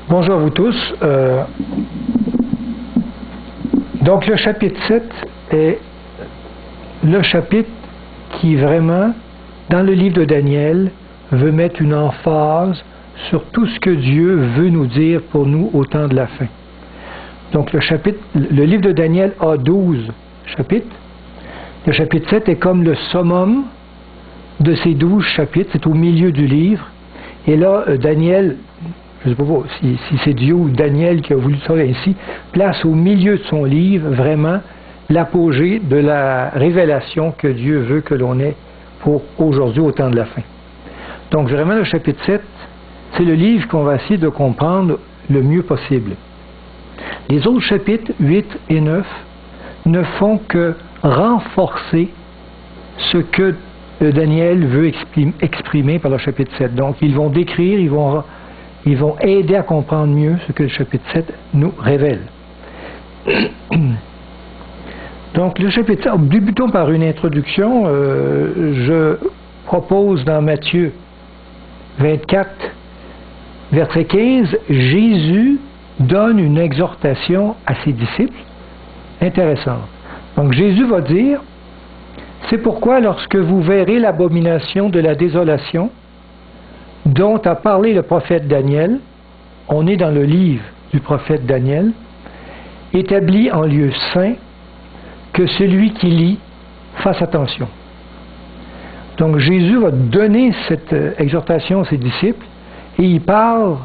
Bonjour à vous tous. Donc le chapitre 7 est le chapitre qui vraiment, dans le livre de Daniel, veut mettre une emphase sur tout ce que Dieu veut nous dire pour nous au temps de la fin. Donc le livre de Daniel a 12 chapitres. Le chapitre 7 est comme le summum de ces 12 chapitres, c'est au milieu du livre. Et là, Daniel, je ne sais pas si c'est Dieu ou Daniel qui a voulu ça ainsi, place au milieu de son livre vraiment l'apogée de la révélation que Dieu veut que l'on ait pour aujourd'hui au temps de la fin. Donc vraiment le chapitre 7, c'est le livre qu'on va essayer de comprendre le mieux possible. Les autres chapitres, 8 et 9, ne font que renforcer ce que Daniel veut exprimer par le chapitre 7. Donc ils vont décrire, ils vont aider à comprendre mieux ce que le chapitre 7 nous révèle. Donc le chapitre 7, débutons par une introduction. Je propose dans Matthieu 24, verset 15, Jésus donne une exhortation à ses disciples intéressante. Donc Jésus va dire, c'est pourquoi lorsque vous verrez l'abomination de la désolation dont a parlé le prophète Daniel, on est dans le livre du prophète Daniel, établi en lieu saint, que celui qui lit fasse attention. Donc Jésus va donner cette exhortation à ses disciples et il parle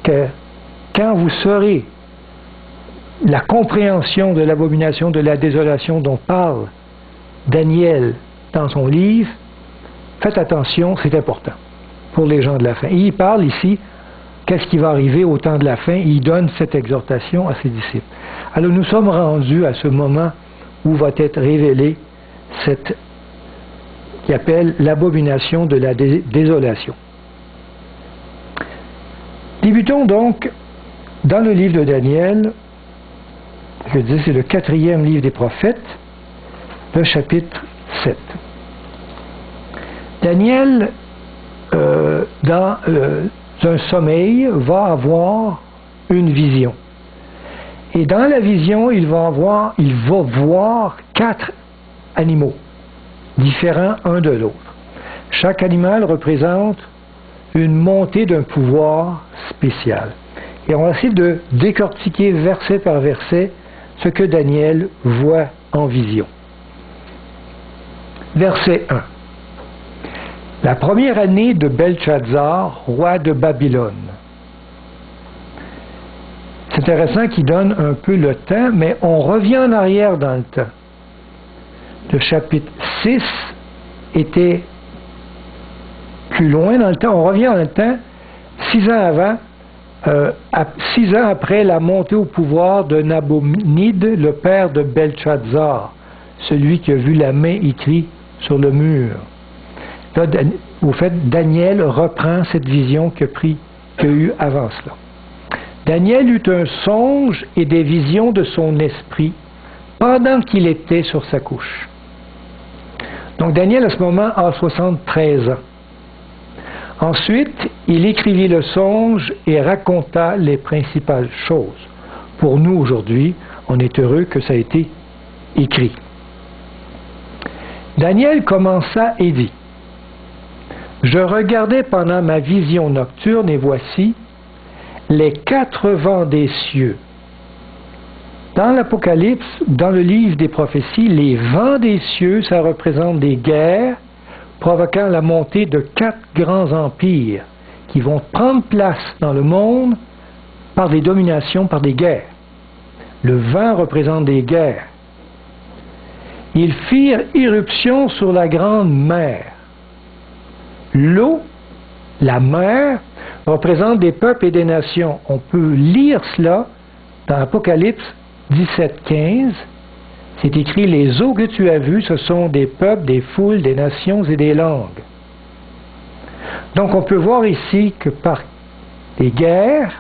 que quand vous saurez la compréhension de l'abomination de la désolation dont parle Daniel dans son livre, faites attention, c'est important pour les gens de la fin. Et il parle ici, qu'est-ce qui va arriver au temps de la fin, il donne cette exhortation à ses disciples. Alors nous sommes rendus à ce moment où va être révélée cette qui appelle l'abomination de la désolation. Débutons donc dans le livre de Daniel, je dis c'est le 4e livre des prophètes, le chapitre 7. Daniel, dans un sommeil, va avoir une vision. Et dans la vision, il va voir 4 animaux, différents un de l'autre. Chaque animal représente une montée d'un pouvoir spécial. Et on va essayer de décortiquer verset par verset ce que Daniel voit en vision. Verset 1. La première année de Belchazzar, roi de Babylone. C'est intéressant qu'il donne un peu le temps, mais on revient en arrière dans le temps. Le chapitre 6 était plus loin dans le temps. On revient dans le temps, 6 ans avant, 6 ans après la montée au pouvoir de Nabonide, le père de Belchazzar, celui qui a vu la main écrite sur le mur. Là, au fait, Daniel reprend cette vision qu'il a eue avant cela. Daniel eut un songe et des visions de son esprit pendant qu'il était sur sa couche. Donc Daniel, à ce moment, a 73 ans. Ensuite, il écrivit le songe et raconta les principales choses. Pour nous, aujourd'hui, on est heureux que ça ait été écrit. Daniel commença et dit, « Je regardais pendant ma vision nocturne et voici les 4 vents des cieux. » Dans l'Apocalypse, dans le livre des prophéties, les vents des cieux, ça représente des guerres provoquant la montée de 4 grands empires qui vont prendre place dans le monde par des dominations, par des guerres. Le vent représente des guerres. Ils firent irruption sur la grande mer. L'eau, la mer, représente des peuples et des nations. On peut lire cela dans Apocalypse 17:15. C'est écrit, les eaux que tu as vues, ce sont des peuples, des foules, des nations et des langues. Donc on peut voir ici que par des guerres,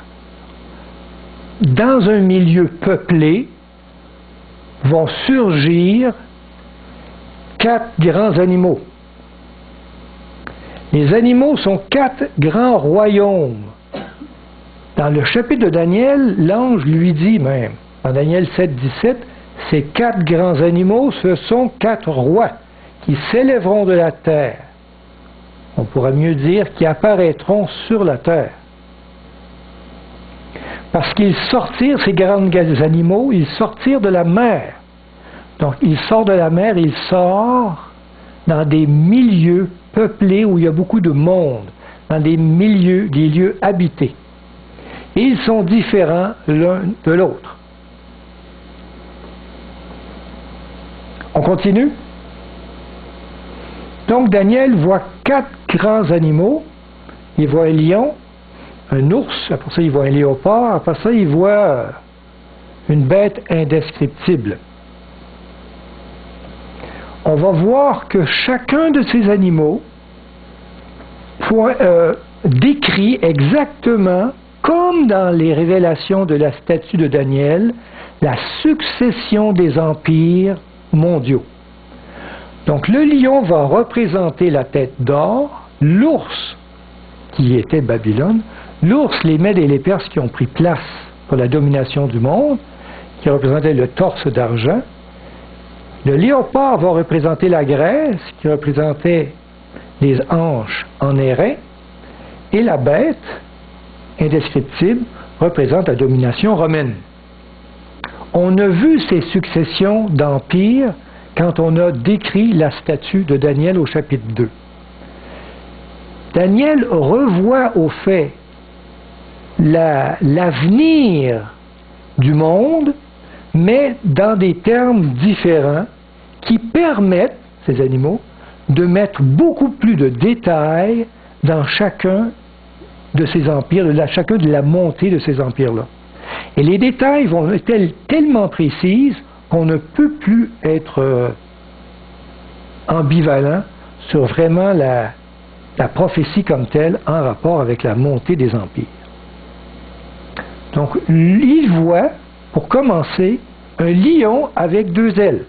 dans un milieu peuplé, vont surgir 4 grands animaux. Les animaux sont 4 grands royaumes Dans le chapitre de Daniel, l'ange lui dit même, en Daniel 7, 17, « Ces 4 grands animaux, ce sont 4 rois qui s'élèveront de la terre. » On pourra mieux dire qui apparaîtront sur la terre. Parce qu'ils sortirent, ces grands animaux, ils sortirent de la mer. Donc, il sort de la mer, il sort dans des milieux peuplés où il y a beaucoup de monde, dans des milieux, des lieux habités. Et ils sont différents l'un de l'autre. On continue? Donc, Daniel voit 4 grands animaux. Il voit un lion, un ours, après ça, il voit un léopard, après ça, il voit une bête indescriptible. On va voir que chacun de ces animaux décrit exactement, comme dans les révélations de la statue de Daniel, la succession des empires mondiaux. Donc le lion va représenter la tête d'or, l'ours, qui était Babylone, l'ours, les Mèdes et les Perses qui ont pris place pour la domination du monde, qui représentait le torse d'argent. Le léopard va représenter la Grèce, qui représentait les hanches en airain, et la bête, indescriptible, représente la domination romaine. On a vu ces successions d'empires quand on a décrit la statue de Daniel au chapitre 2. Daniel revoit au fait l'avenir du monde, mais dans des termes différents qui permettent, ces animaux, de mettre beaucoup plus de détails dans chacun de ces empires, chacun de la montée de ces empires-là. Et les détails vont être tellement précis qu'on ne peut plus être ambivalent sur vraiment la prophétie comme telle en rapport avec la montée des empires. Donc, il voit, pour commencer, un lion avec 2 ailes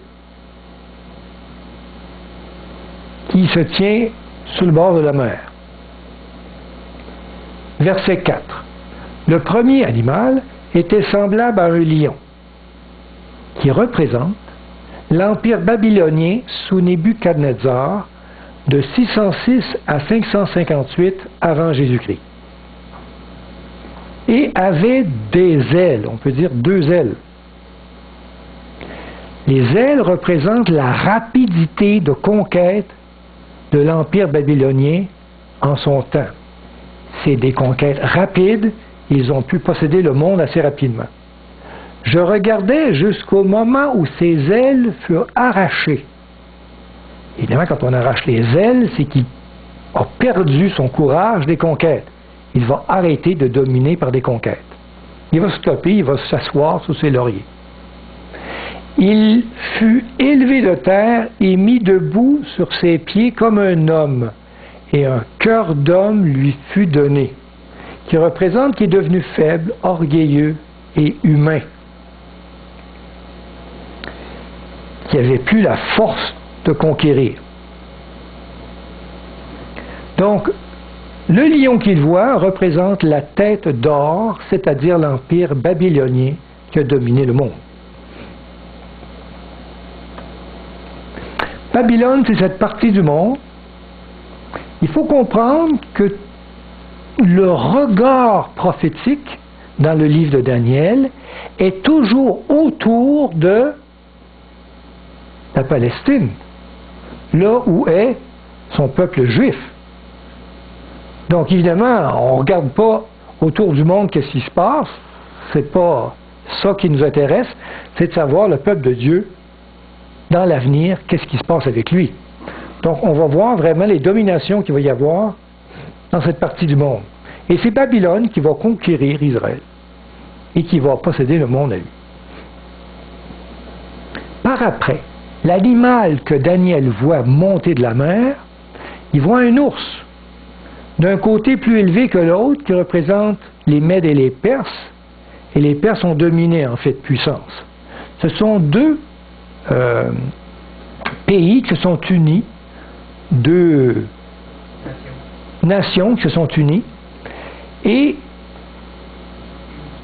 qui se tient sur le bord de la mer. Verset 4. Le premier animal était semblable à un lion, qui représente l'empire babylonien sous Nebuchadnezzar de 606 à 558 avant Jésus-Christ. Et avait des ailes, on peut dire 2 ailes. Les ailes représentent la rapidité de conquête de l'empire babylonien en son temps. C'est des conquêtes rapides, ils ont pu posséder le monde assez rapidement. Je regardais jusqu'au moment où ces ailes furent arrachées. Évidemment, quand on arrache les ailes, c'est qu'il a perdu son courage des conquêtes. Il va arrêter de dominer par des conquêtes. Il va stopper, il va s'asseoir sous ses lauriers. Il fut élevé de terre et mis debout sur ses pieds comme un homme, et un cœur d'homme lui fut donné, qui représente qu'il est devenu faible, orgueilleux et humain, qui n'avait plus la force de conquérir. Donc, le lion qu'il voit représente la tête d'or, c'est-à-dire l'empire babylonien qui a dominé le monde. Babylone, c'est cette partie du monde. Il faut comprendre que le regard prophétique dans le livre de Daniel est toujours autour de la Palestine, là où est son peuple juif. Donc évidemment, on ne regarde pas autour du monde qu'est-ce qui se passe, c'est pas ça qui nous intéresse, c'est de savoir le peuple de Dieu dans l'avenir, qu'est-ce qui se passe avec lui. Donc on va voir vraiment les dominations qu'il va y avoir dans cette partie du monde. Et c'est Babylone qui va conquérir Israël et qui va posséder le monde à lui. Par après, l'animal que Daniel voit monter de la mer, il voit un ours, d'un côté plus élevé que l'autre, qui représente les Mèdes et les Perses, et les Perses ont dominé en fait de puissance. Ce sont 2 pays qui se sont unis, 2 nations qui se sont unies, et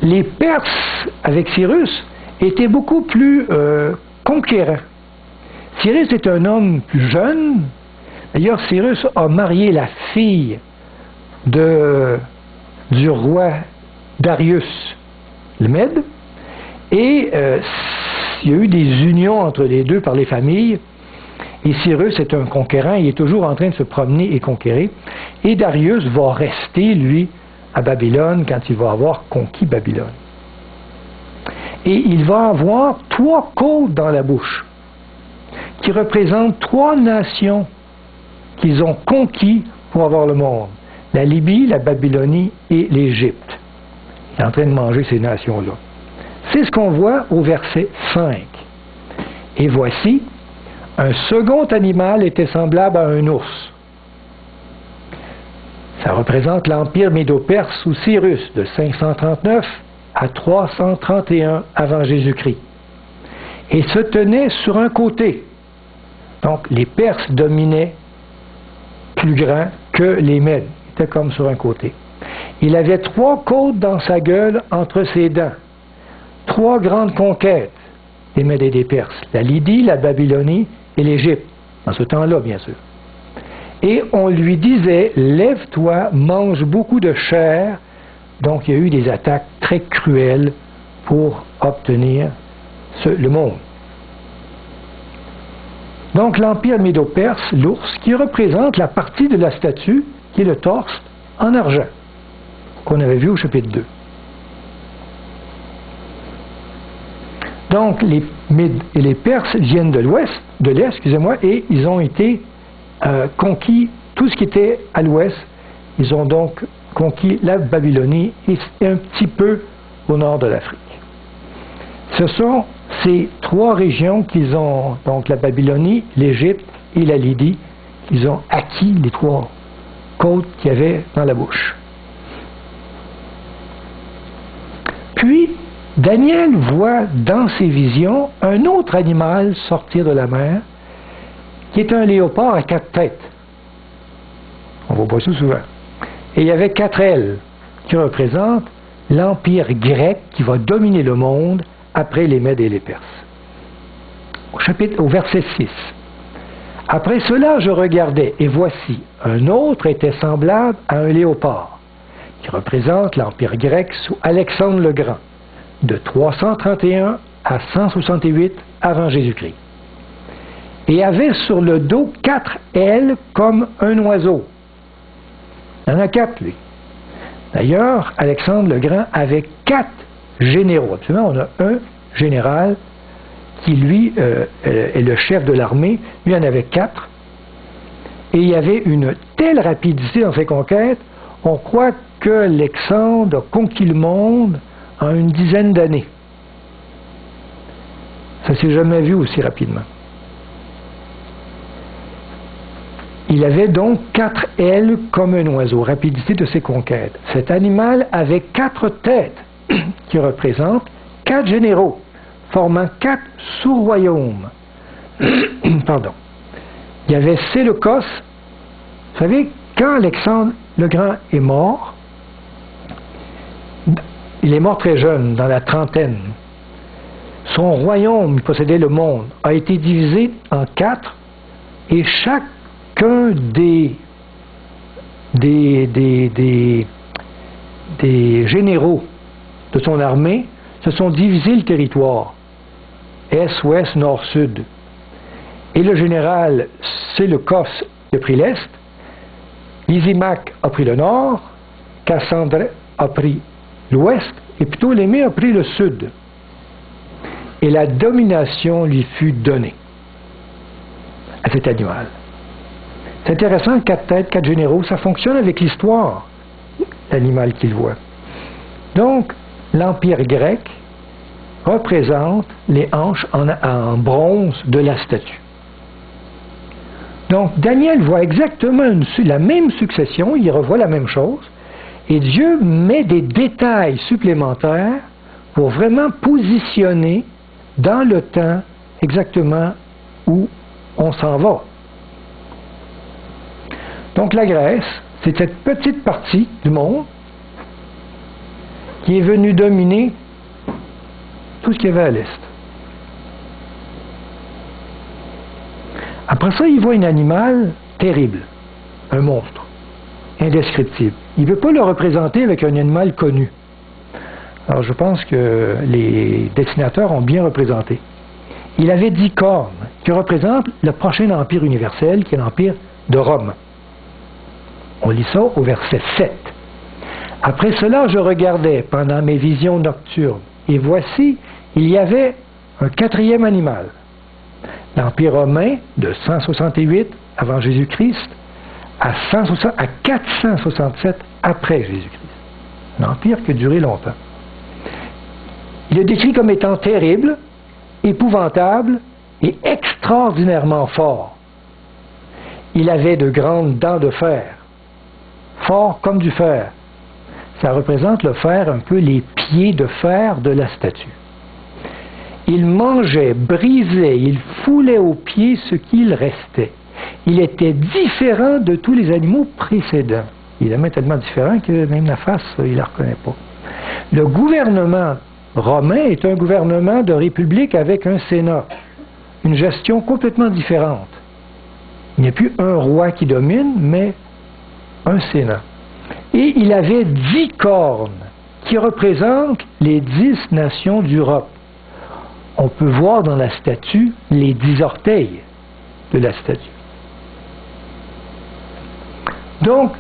les Perses, avec Cyrus, étaient beaucoup plus conquérants. Cyrus est un homme plus jeune. D'ailleurs, Cyrus a marié la fille du roi Darius le Mède. Et il y a eu des unions entre les deux par les familles. Et Cyrus est un conquérant, il est toujours en train de se promener et conquérir. Et Darius va rester, lui, à Babylone quand il va avoir conquis Babylone. Et il va avoir 3 côtes dans la bouche, qui représentent 3 nations qu'ils ont conquis pour avoir le monde. La Libye, la Babylonie et l'Égypte. Il est en train de manger ces nations-là. C'est ce qu'on voit au verset 5. Et voici, un second animal était semblable à un ours. Ça représente l'empire médo-perse sous Cyrus de 539 à 331 avant Jésus-Christ. Et se tenait sur un côté. Donc les Perses dominaient plus grand que les Mèdes. Il était comme sur un côté. Il avait 3 côtes dans sa gueule entre ses dents. 3 grandes conquêtes des Mèdes et des Perses. La Lydie, la Babylonie et l'Égypte. Dans ce temps-là, bien sûr. Et on lui disait, lève-toi, mange beaucoup de chair. Donc il y a eu des attaques très cruelles pour obtenir le monde. Donc l'empire médo-perse, l'ours, qui représente la partie de la statue, qui est le torse, en argent, qu'on avait vu au chapitre 2. Donc les Mèdes et les Perses viennent de l'Est, excusez-moi, et ils ont été conquis tout ce qui était à l'Ouest. Ils ont donc conquis la Babylonie et un petit peu au nord de l'Afrique. Ce sont ces 3 régions qu'ils ont, donc la Babylonie, l'Égypte et la Lydie, qu'ils ont acquis les 3 côtes qu'il y avait dans la bouche. Puis, Daniel voit dans ses visions un autre animal sortir de la mer, qui est un léopard à 4 têtes. On voit pas ça souvent. Et il y avait 4 ailes, qui représentent l'empire grec qui va dominer le monde après les Mèdes et les Perses. Au verset 6. Après cela, je regardais, et voici, un autre était semblable à un léopard, qui représente l'empire grec sous Alexandre le Grand, de 331 à 168 avant Jésus-Christ. Et avait sur le dos 4 ailes comme un oiseau. Il y en a 4, lui. D'ailleurs, Alexandre le Grand avait 4 généraux. Absolument, on a un général qui, lui, est le chef de l'armée. Lui, il en avait 4. Et il y avait une telle rapidité dans ses conquêtes, on croit qu'Alexandre a conquis le monde en une dizaine d'années. Ça ne s'est jamais vu aussi rapidement. Il avait donc 4 ailes comme un oiseau, rapidité de ses conquêtes. Cet animal avait 4 têtes qui représentent 4 généraux, formant 4 sous-royaumes. Pardon. Il y avait Séleucos. Vous savez, quand Alexandre le Grand est mort, il est mort très jeune, dans la trentaine. Son royaume, il possédait le monde, a été divisé en 4, et chacun des généraux de son armée se sont divisés le territoire, est, ouest, nord, sud. Et le général Séleucos a pris l'est, Lysimaque a pris le nord, Cassandre a pris l'ouest, et Ptolémée a pris le sud. Et la domination lui fut donnée à cet animal. C'est intéressant, 4 têtes, 4 généraux, ça fonctionne avec l'histoire, l'animal qu'il voit. Donc, l'Empire grec représente les hanches en bronze de la statue. Donc, Daniel voit exactement la même succession, il revoit la même chose, et Dieu met des détails supplémentaires pour vraiment positionner dans le temps exactement où on s'en va. Donc la Grèce, c'est cette petite partie du monde qui est venu dominer tout ce qu'il y avait à l'est. Après ça, il voit un animal terrible, un monstre, indescriptible. Il ne veut pas le représenter avec un animal connu. Alors je pense que les dessinateurs ont bien représenté. Il avait 10 cornes, qui représentent le prochain empire universel, qui est l'empire de Rome. On lit ça au verset 7. Après cela, je regardais pendant mes visions nocturnes, et voici, il y avait un quatrième animal. L'Empire romain, de 168 avant Jésus-Christ à 467 après Jésus-Christ. Un empire qui a duré longtemps. Il est décrit comme étant terrible, épouvantable et extraordinairement fort. Il avait de grandes dents de fer, fort comme du fer. Ça représente le fer, un peu les pieds de fer de la statue. Il mangeait, brisait, il foulait aux pieds ce qu'il restait. Il était différent de tous les animaux précédents. Il est même tellement différent que même la face, il ne la reconnaît pas. Le gouvernement romain est un gouvernement de république avec un sénat. Une gestion complètement différente. Il n'y a plus un roi qui domine, mais un sénat. Et il avait 10 cornes qui représentent les 10 nations d'Europe. On peut voir dans la statue les 10 orteils de la statue. Donc,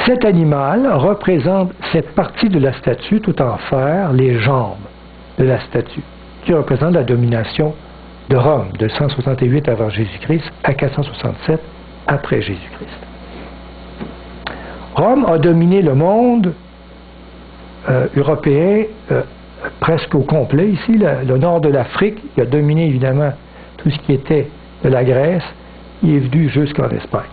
cet animal représente cette partie de la statue tout en fer, les jambes de la statue, qui représente la domination de Rome, de 168 avant Jésus-Christ à 467 après Jésus-Christ. Rome a dominé le monde européen presque au complet ici, le nord de l'Afrique. Il a dominé évidemment tout ce qui était de la Grèce. Il est venu jusqu'en Espagne.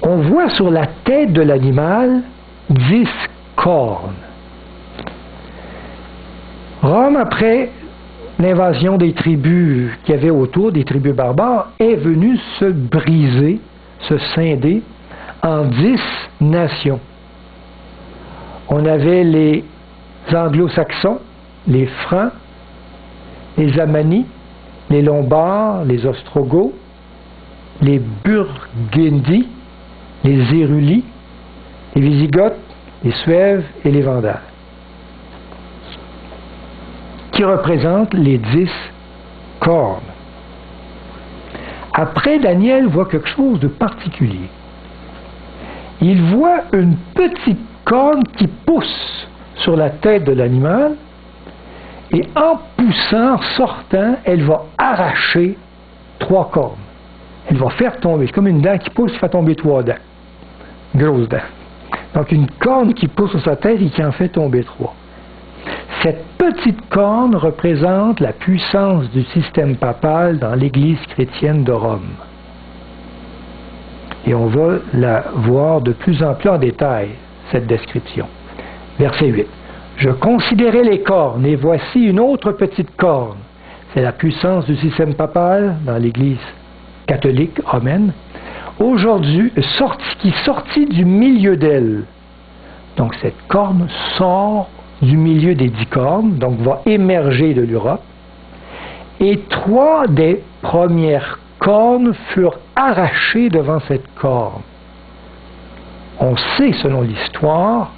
On voit sur la tête de l'animal 10 cornes. Rome, après l'invasion des tribus qu'il y avait autour, des tribus barbares, est venue se briser, se scinder en 10 nations. On avait les anglo-saxons, les francs, les amannis, les lombards, les ostrogoths, les burgundis, les érulis, les wisigoths, les suèves et les vandales, qui représentent les 10 cornes. Après, Daniel voit quelque chose de particulier. Il voit une petite corne qui pousse sur la tête de l'animal, et en poussant, en sortant, elle va arracher 3 cornes. Elle va faire tomber, c'est comme une dent qui pousse, qui fait tomber 3 dents. Grosse dent. Donc une corne qui pousse sur sa tête et qui en fait tomber 3. Cette petite corne représente la puissance du système papal dans l'Église chrétienne de Rome. Et on va la voir de plus en plus en détail, cette description. Verset 8. Je considérais les cornes, et voici une autre petite corne. C'est la puissance du système papal dans l'Église catholique romaine. Aujourd'hui, qui sortit du milieu d'elle. Donc cette corne sort du milieu des 10 cornes, donc va émerger de l'Europe. Et 3 des premières cornes furent arrachées devant cette corne. On sait, selon l'histoire,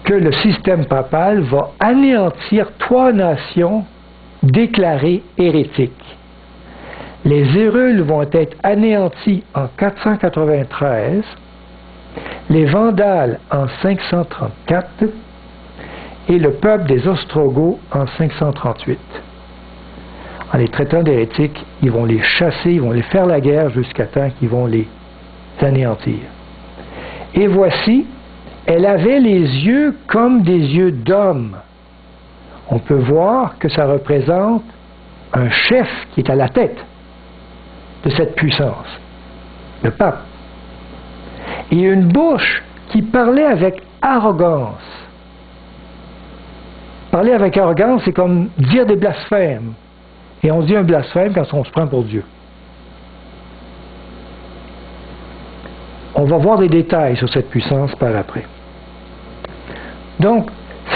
que le système papal va anéantir 3 nations déclarées hérétiques. Les Hérules vont être anéantis en 493, les Vandales en 534 et le peuple des Ostrogoths en 538. En les traitant d'hérétiques, ils vont les chasser, ils vont les faire la guerre jusqu'à temps qu'ils vont les anéantir. Et voici, elle avait les yeux comme des yeux d'homme. On peut voir que ça représente un chef qui est à la tête de cette puissance, le pape. Et une bouche qui parlait avec arrogance. Parler avec arrogance, c'est comme dire des blasphèmes. Et on dit un blasphème quand on se prend pour Dieu. On On va voir des détails sur cette puissance par après. Donc,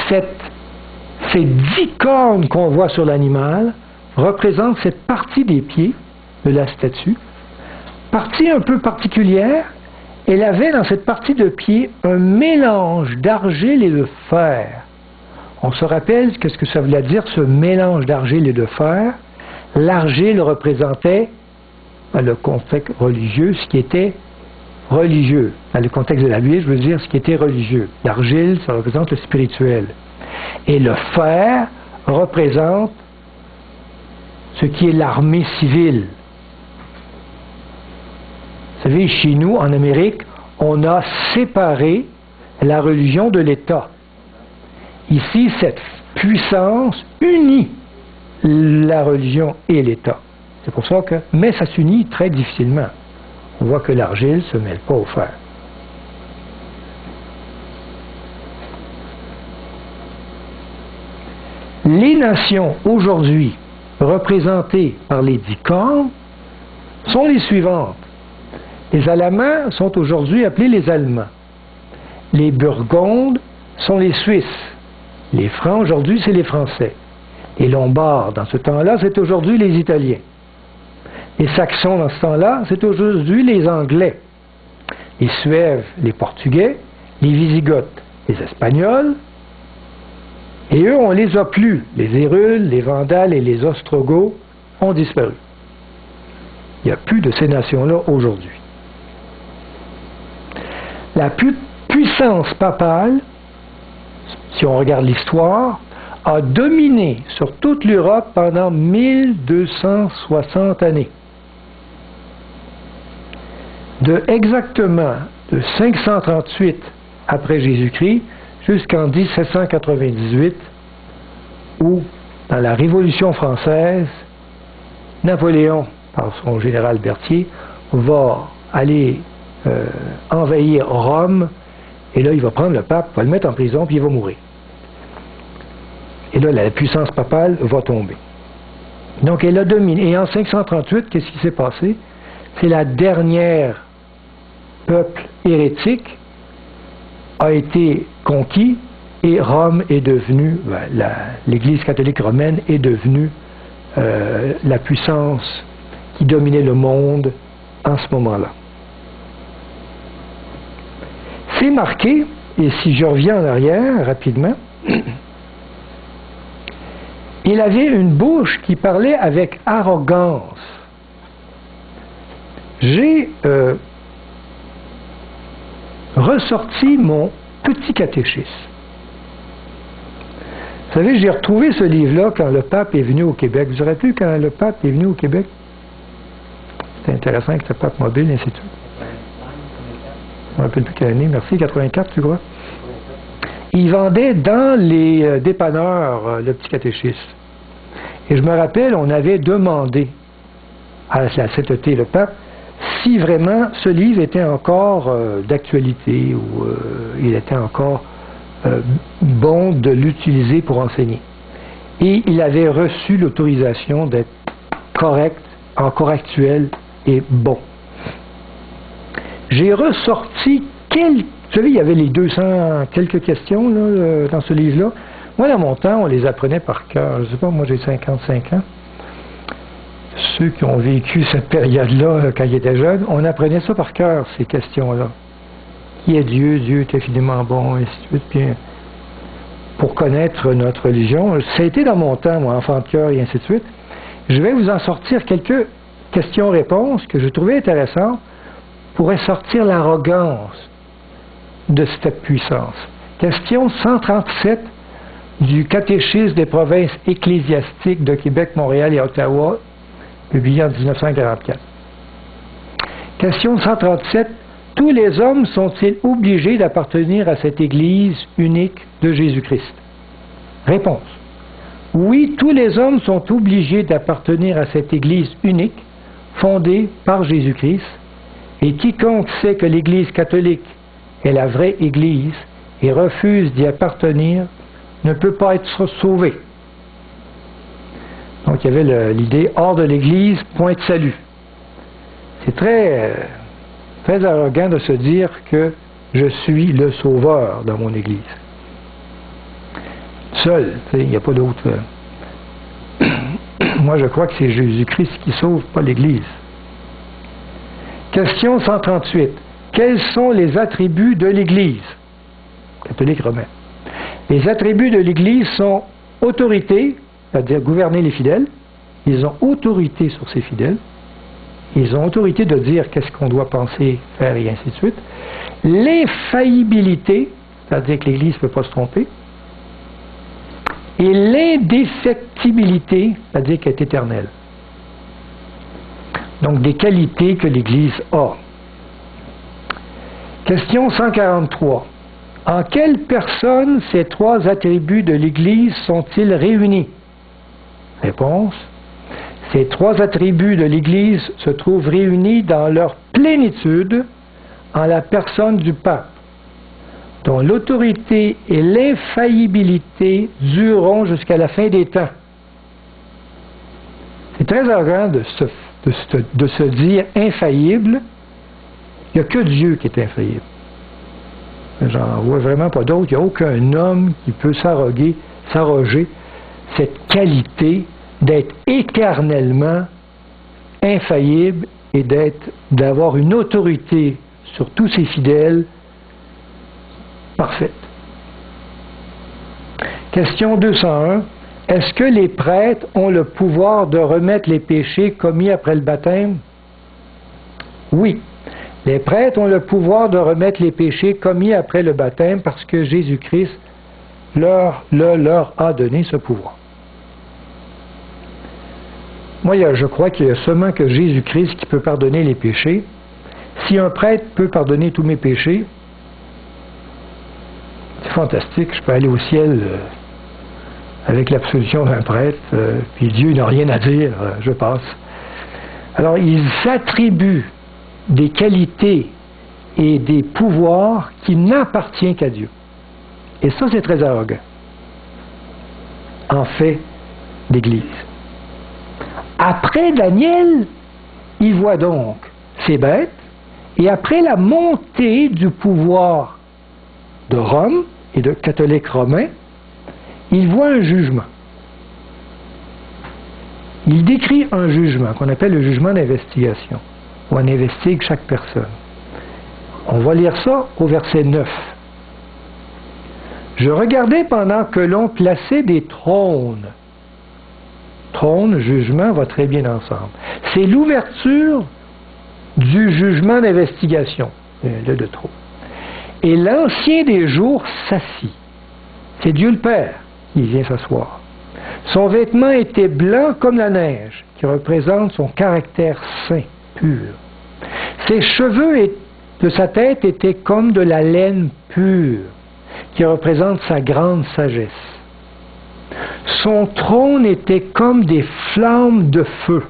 ces 10 cornes qu'on voit sur l'animal représentent cette partie des pieds de la statue. Partie un peu particulière, elle avait dans cette partie de pied un mélange d'argile et de fer. On se rappelle qu'est-ce que ça voulait dire, ce mélange d'argile et de fer. L'argile représentait, dans le contexte religieux, ce qui était religieux. Dans le contexte de la Bible, je veux dire ce qui était religieux. L'argile, ça représente le spirituel. Et le fer représente ce qui est l'armée civile. Vous savez, chez nous, en Amérique, on a séparé la religion de l'État. Ici, cette puissance unit la religion et l'État. C'est pour ça que, mais ça s'unit très difficilement. On voit que l'argile ne se mêle pas au fer. Les nations aujourd'hui représentées par les 10 cornes sont les suivantes. Les Alamans sont aujourd'hui appelés les Allemands. Les Burgondes sont les Suisses. Les Francs aujourd'hui, c'est les Français. Les Lombards, dans ce temps-là, c'est aujourd'hui les Italiens. Les Saxons, dans ce temps-là, c'est aujourd'hui les Anglais. Les Suèves, les Portugais. Les Wisigoths, les Espagnols. Et eux, on les a plus. Les Hérules, les Vandales et les Ostrogoths ont disparu. Il n'y a plus de ces nations-là aujourd'hui. La puissance papale, si on regarde l'histoire, a dominé sur toute l'Europe pendant 1260 années. Exactement de 538 après Jésus-Christ jusqu'en 1798, où, dans la Révolution française, Napoléon, par son général Berthier, va aller envahir Rome, et là, il va prendre le pape, va le mettre en prison, puis il va mourir. Et là, la puissance papale va tomber. Donc, elle a dominé. Et en 538, qu'est-ce qui s'est passé? C'est la dernière peuple hérétique a été conquis, et Rome est devenue, l'Église catholique romaine est devenue la puissance qui dominait le monde en ce moment-là. C'est marqué, et si je reviens en arrière rapidement, il avait une bouche qui parlait avec arrogance. J'ai ressorti mon petit catéchisme. Vous savez, j'ai retrouvé ce livre-là quand le pape est venu au Québec. Vous aurez vu quand le pape est venu au Québec? C'était intéressant avec le pape mobile, et ainsi de suite. Je ne me rappelle plus quelle année, merci, 84, tu crois? Il vendait dans les dépanneurs le petit catéchisme. Et je me rappelle, on avait demandé à la sainteté, le pape, si vraiment ce livre était encore d'actualité ou il était encore bon de l'utiliser pour enseigner. Et il avait reçu l'autorisation d'être correct, encore actuel et bon. J'ai ressorti quelques... Vous savez, il y avait les 200 quelques questions là, dans ce livre-là. Moi, dans mon temps, on les apprenait par cœur. Je ne sais pas, moi j'ai 55 ans. Ceux qui ont vécu cette période-là, quand ils étaient jeunes, on apprenait ça par cœur, ces questions-là. Qui est Dieu? Dieu est infiniment bon, et ainsi de suite. Puis, pour connaître notre religion, ça a été dans mon temps, moi, enfant de cœur, et ainsi de suite. Je vais vous en sortir quelques questions-réponses que je trouvais intéressantes pour sortir l'arrogance de cette puissance. Question 137 du catéchisme des provinces ecclésiastiques de Québec, Montréal et Ottawa, publié en 1944. Question 137. Tous les hommes sont-ils obligés d'appartenir à cette Église unique de Jésus-Christ? Réponse. Oui, tous les hommes sont obligés d'appartenir à cette Église unique, fondée par Jésus-Christ, et quiconque sait que l'Église catholique est la vraie Église et refuse d'y appartenir ne peut pas être sauvé. Donc il y avait l'idée hors de l'Église, point de salut. C'est très très arrogant de se dire que je suis le sauveur dans mon Église. Seul, il n'y a pas d'autre. Moi, je crois que c'est Jésus-Christ qui sauve, pas l'Église. Question 138. Quels sont les attributs de l'Église? Catholique romain. Les attributs de l'Église sont autorité, c'est-à-dire gouverner les fidèles. Ils ont autorité sur ces fidèles. Ils ont autorité de dire qu'est-ce qu'on doit penser, faire et ainsi de suite. L'infaillibilité, c'est-à-dire que l'Église ne peut pas se tromper. Et l'indéfectibilité, c'est-à-dire qu'elle est éternelle. Donc des qualités que l'Église a. Question 143. En quelle personne ces trois attributs de l'Église sont-ils réunis? Réponse. Ces trois attributs de l'Église se trouvent réunis dans leur plénitude en la personne du pape, dont l'autorité et l'infaillibilité dureront jusqu'à la fin des temps. C'est très arrogant de se dire infaillible. Il n'y a que Dieu qui est infaillible. J'en vois vraiment pas d'autre. Il n'y a aucun homme qui peut s'arroger cette qualité d'être éternellement infaillible et d'avoir une autorité sur tous ses fidèles parfaite. Question 201. Est-ce que les prêtres ont le pouvoir de remettre les péchés commis après le baptême? Oui. Les prêtres ont le pouvoir de remettre les péchés commis après le baptême parce que Jésus-Christ leur a donné ce pouvoir. Moi, je crois qu'il n'y a seulement que Jésus-Christ qui peut pardonner les péchés. Si un prêtre peut pardonner tous mes péchés, c'est fantastique, je peux aller au ciel avec l'absolution d'un prêtre, puis Dieu n'a rien à dire, je passe. Alors, ils s'attribuent des qualités et des pouvoirs qui n'appartiennent qu'à Dieu. Et ça, c'est très arrogant. En fait, l'Église. Après Daniel, il voit donc ces bêtes, et après la montée du pouvoir de Rome et de catholiques romains, il voit un jugement. Il décrit un jugement qu'on appelle le jugement d'investigation, où on investigue chaque personne. On va lire ça au verset 9. Je regardais pendant que l'on plaçait des trônes. Trône, jugement, va très bien ensemble. C'est l'ouverture du jugement d'investigation, le de trop. Et l'ancien des jours s'assit. C'est Dieu le Père qui vient s'asseoir. Son vêtement était blanc comme la neige, qui représente son caractère saint, pur. Ses cheveux de sa tête étaient comme de la laine pure, qui représente sa grande sagesse. Son trône était comme des flammes de feu.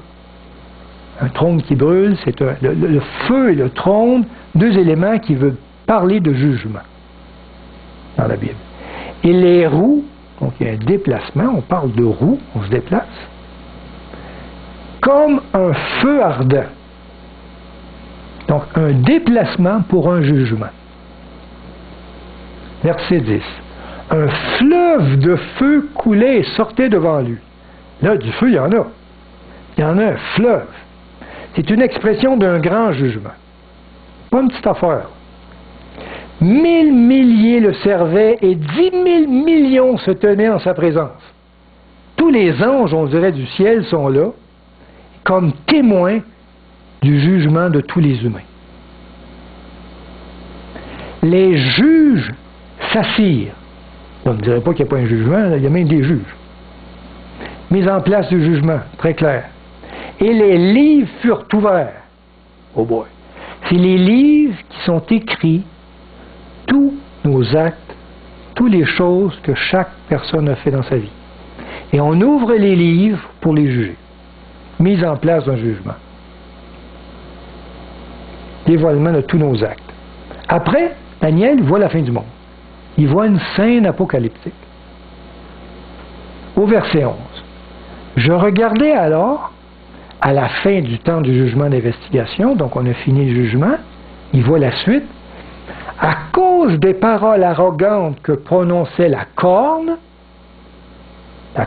Un trône qui brûle, c'est le feu et le trône, deux éléments qui veulent parler de jugement dans la Bible. Et les roues, donc il y a un déplacement, on parle de roues, on se déplace, comme un feu ardent. Donc un déplacement pour un jugement. Verset 10. Un fleuve de feu coulait et sortait devant lui. Là, du feu, il y en a. Il y en a un fleuve. C'est une expression d'un grand jugement. Pas une petite affaire. 1000 milliers le servaient et 10 000 millions se tenaient en sa présence. Tous les anges, on dirait, du ciel sont là, comme témoins du jugement de tous les humains. Les juges s'assirent. On ne dirait pas qu'il n'y a pas un jugement, il y a même des juges. Mise en place du jugement, très clair. Et les livres furent ouverts. Oh boy! C'est les livres qui sont écrits, tous nos actes, toutes les choses que chaque personne a fait dans sa vie. Et on ouvre les livres pour les juger. Mise en place d'un jugement. Dévoilement de tous nos actes. Après, Daniel voit la fin du monde. Il voit une scène apocalyptique. Au verset 11. Je regardais alors, à la fin du temps du jugement d'investigation, donc on a fini le jugement, Il voit la suite. À cause des paroles arrogantes que prononçait la corne,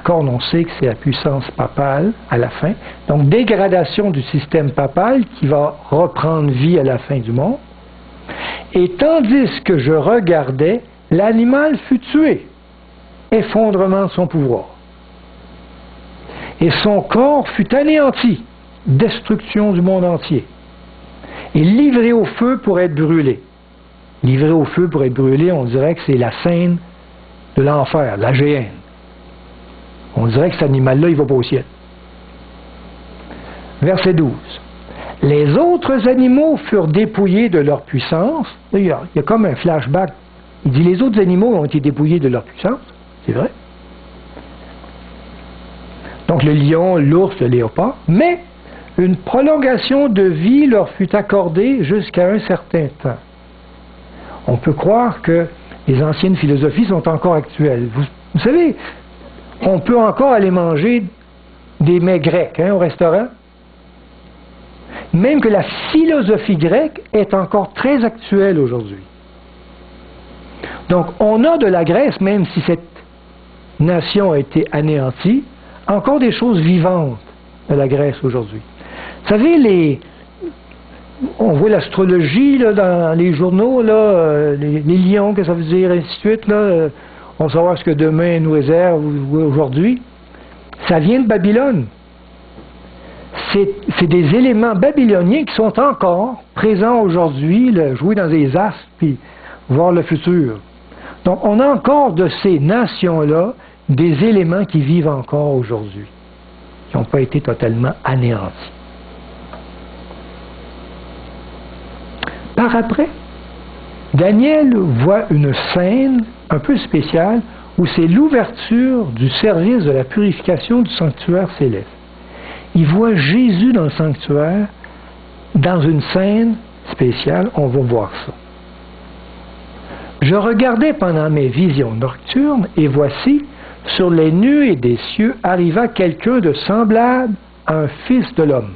on sait que c'est la puissance papale à la fin, donc dégradation du système papal qui va reprendre vie à la fin du monde. Et tandis que je regardais, l'animal fut tué, effondrement de son pouvoir. Et son corps fut anéanti, destruction du monde entier, et livré au feu pour être brûlé. Livré au feu pour être brûlé, on dirait que c'est la scène de l'enfer, la géhenne. On dirait que cet animal-là, il ne va pas au ciel. Verset 12. Les autres animaux furent dépouillés de leur puissance. Il y a comme un flashback. Il dit les autres animaux ont été dépouillés de leur puissance. C'est vrai. Donc le lion, l'ours, le léopard. Mais une prolongation de vie leur fut accordée jusqu'à un certain temps. On peut croire que les anciennes philosophies sont encore actuelles. Vous savez, on peut encore aller manger des mets grecs au restaurant. Même que la philosophie grecque est encore très actuelle aujourd'hui. Donc, on a de la Grèce, même si cette nation a été anéantie, encore des choses vivantes de la Grèce aujourd'hui. Vous savez, on voit l'astrologie dans les journaux, les lions, qu'est-ce que ça veut dire, et ainsi de suite. On va savoir ce que demain nous réserve aujourd'hui. Ça vient de Babylone. C'est des éléments babyloniens qui sont encore présents aujourd'hui, jouer dans des astres, puis voir le futur. Donc, on a encore de ces nations-là des éléments qui vivent encore aujourd'hui, qui n'ont pas été totalement anéantis. Par après, Daniel voit une scène un peu spéciale où c'est l'ouverture du service de la purification du sanctuaire céleste. Il voit Jésus dans le sanctuaire, dans une scène spéciale, on va voir ça. Je regardais pendant mes visions nocturnes, et voici, sur les nuées des cieux, arriva quelqu'un de semblable à un fils de l'homme.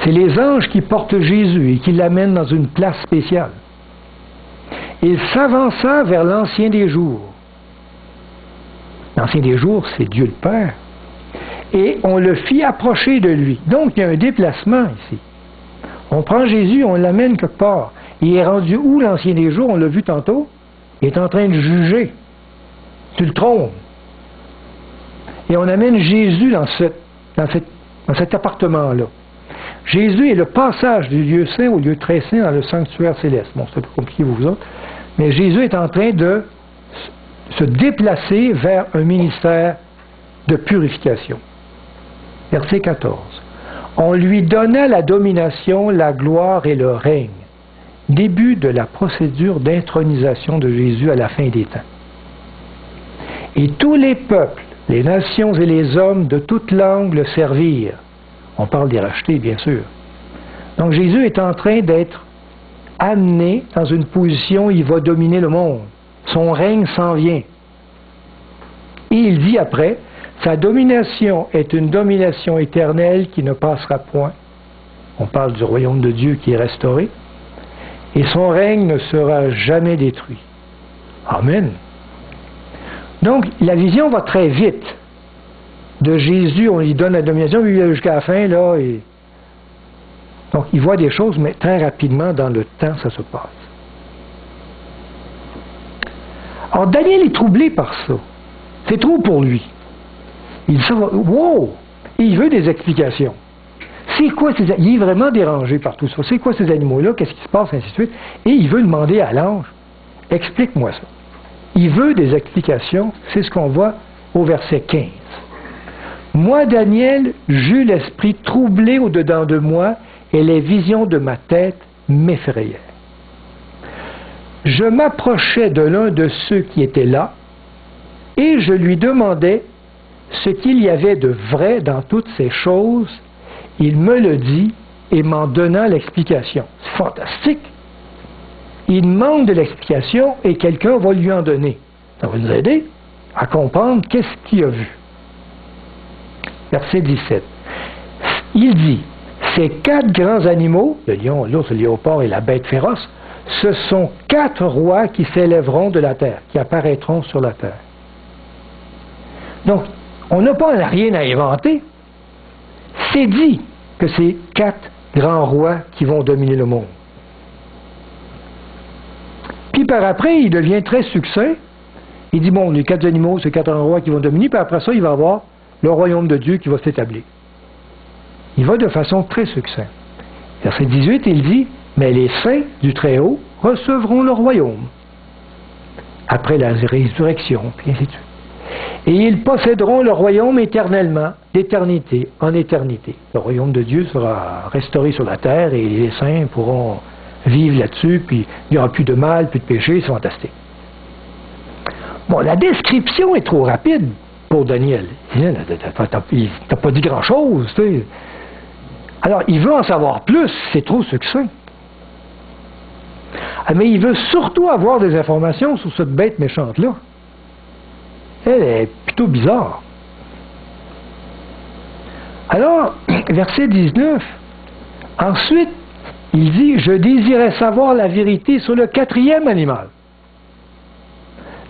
C'est les anges qui portent Jésus et qui l'amènent dans une place spéciale. Il s'avança vers l'Ancien des jours. L'Ancien des jours, c'est Dieu le Père. Et on le fit approcher de lui. Donc, il y a un déplacement ici. On prend Jésus, on l'amène quelque part. Il est rendu où, l'Ancien des jours? On l'a vu tantôt. Il est en train de juger sur le trône. Et on amène Jésus dans cet appartement-là. Jésus est le passage du lieu saint au lieu très saint dans le sanctuaire céleste. Bon, c'est un peu compliqué pour vous autres. Mais Jésus est en train de se déplacer vers un ministère de purification. Verset 14. On lui donna la domination, la gloire et le règne. Début de la procédure d'intronisation de Jésus à la fin des temps. Et tous les peuples, les nations et les hommes de toute langue le servirent. On parle des rachetés, bien sûr. Donc Jésus est en train d'être amené dans une position où il va dominer le monde. Son règne s'en vient. Et il dit après, sa domination est une domination éternelle qui ne passera point. On parle du royaume de Dieu qui est restauré. Et son règne ne sera jamais détruit. Amen. Donc, la vision va très vite. De Jésus, on lui donne la domination, puis jusqu'à la fin, là, donc il voit des choses, mais très rapidement, dans le temps, ça se passe. Alors, Daniel est troublé par ça. C'est trop pour lui. Il dit ça, wow! Et il veut des explications. C'est quoi ces animaux? Il est vraiment dérangé par tout ça. C'est quoi ces animaux-là? Qu'est-ce qui se passe? Ainsi de suite. Et il veut demander à l'ange, explique-moi ça. Il veut des explications. C'est ce qu'on voit au verset 15. Moi, Daniel, j'eus l'esprit troublé au-dedans de moi, et les visions de ma tête m'effrayaient. Je m'approchai de l'un de ceux qui étaient là, et je lui demandais ce qu'il y avait de vrai dans toutes ces choses. Il me le dit, et m'en donna l'explication. C'est fantastique! Il manque de l'explication, et quelqu'un va lui en donner. Ça va nous aider à comprendre qu'est-ce qu'il a vu. Verset 17. Il dit, Ces 4 grands animaux, le lion, l'ours, le léopard et la bête féroce, ce sont 4 rois qui s'élèveront de la terre, qui apparaîtront sur la terre. Donc, on n'a pas rien à inventer. C'est dit que c'est 4 grands rois qui vont dominer le monde. Puis par après, il devient très succinct. Il dit, bon, les 4 animaux, c'est 4 rois qui vont dominer, puis après ça, il va y avoir le royaume de Dieu qui va s'établir. Il va de façon très succincte. Verset 18, il dit, mais les saints du Très-Haut recevront le royaume après la résurrection, puis ainsi de suite. Et ils posséderont le royaume éternellement, d'éternité en éternité. Le royaume de Dieu sera restauré sur la terre et les saints pourront vivre là-dessus, puis il n'y aura plus de mal, plus de péché, c'est fantastique. Bon, la description est trop rapide pour Daniel. T'as pas dit grand-chose, tu sais. Alors, il veut en savoir plus, c'est trop succinct. Mais il veut surtout avoir des informations sur cette bête méchante-là. Elle est plutôt bizarre. Alors, verset 19, ensuite, il dit, je désirais savoir la vérité sur le 4e animal,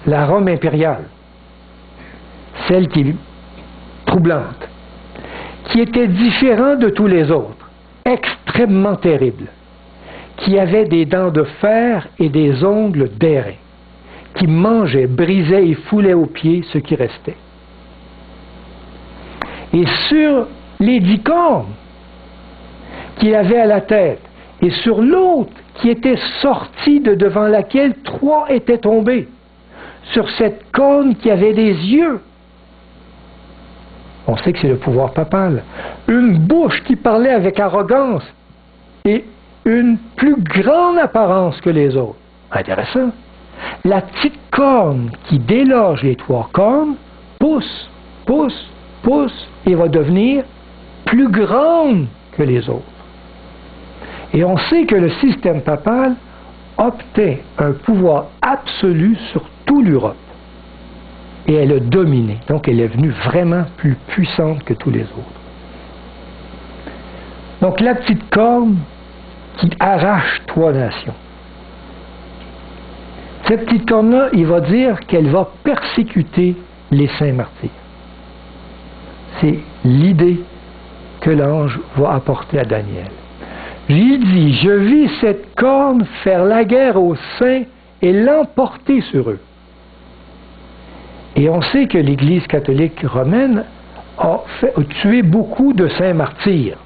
la Rome impériale, celle qui est troublante, qui était différent de tous les autres, extrêmement terrible, qui avait des dents de fer et des ongles d'airain, qui mangeait, brisait et foulait aux pieds ce qui restait. Et sur les 10 cornes qu'il avait à la tête, et sur l'autre qui était sortie de devant laquelle 3 étaient tombés, sur cette corne qui avait des yeux, on sait que c'est le pouvoir papal, une bouche qui parlait avec arrogance et une plus grande apparence que les autres. Intéressant. La petite corne qui déloge les 3 cornes pousse, pousse, pousse et va devenir plus grande que les autres. Et on sait que le système papal obtient un pouvoir absolu sur toute l'Europe. Et elle a dominé. Donc elle est venue vraiment plus puissante que tous les autres. Donc la petite corne qui arrache 3 nations. Cette petite corne-là, il va dire qu'elle va persécuter les saints martyrs. C'est l'idée que l'ange va apporter à Daniel. Il dit, je vis cette corne faire la guerre aux saints et l'emporter sur eux. Et on sait que l'Église catholique romaine a tué beaucoup de saints martyrs.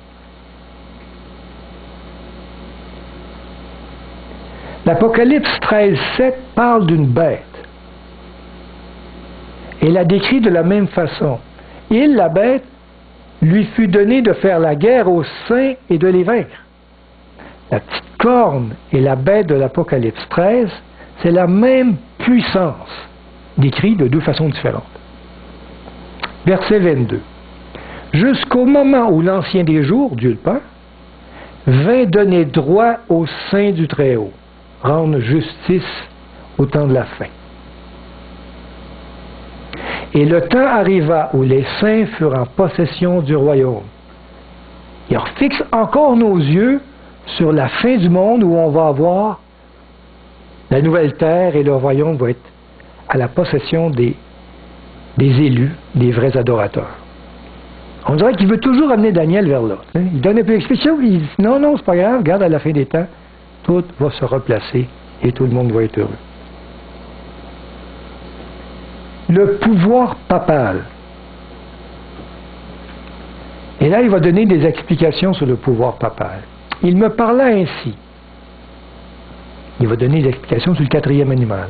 L'Apocalypse 13:7 parle d'une bête. Et la décrit de la même façon. Il, la bête, lui fut donné de faire la guerre aux saints et de les vaincre. La petite corne et la bête de l'Apocalypse 13, c'est la même puissance, décrit de 2 façons différentes. Verset 22. Jusqu'au moment où l'Ancien des jours, Dieu le Père, vint donner droit aux saints du Très-Haut, rendre justice au temps de la fin. Et le temps arriva où les saints furent en possession du royaume. Il fixe encore nos yeux sur la fin du monde où on va avoir la nouvelle terre et le royaume va être à la possession des élus, des vrais adorateurs. On dirait qu'il veut toujours amener Daniel vers là. Il donne un peu d'explication, il dit non, non, c'est pas grave, regarde à la fin des temps, tout va se replacer et tout le monde va être heureux. Le pouvoir papal. Et là, il va donner des explications sur le pouvoir papal. Il me parla ainsi. Il va donner des explications sur le 4e animal.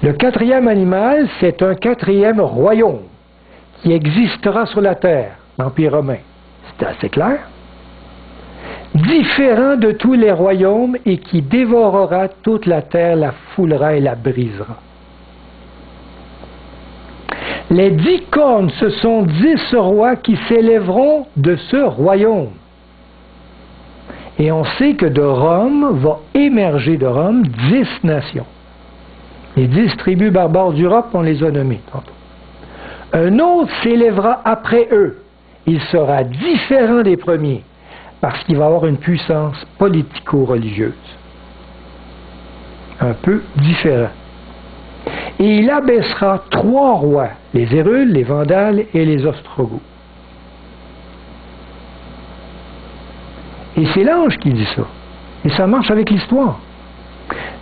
Le 4e animal, c'est un 4e royaume qui existera sur la terre, l'Empire romain. C'est assez clair. Différent de tous les royaumes et qui dévorera toute la terre, la foulera et la brisera. Les 10 cornes, ce sont 10 rois qui s'élèveront de ce royaume. Et on sait que de Rome va émerger de Rome 10 nations. Les 10 tribus barbares d'Europe, on les a nommées tantôt. Un autre s'élèvera après eux. Il sera différent des premiers, parce qu'il va avoir une puissance politico-religieuse. Un peu différent. Et il abaissera 3 rois, les Hérules, les Vandales et les Ostrogoths. Et c'est l'ange qui dit ça. Et ça marche avec l'histoire.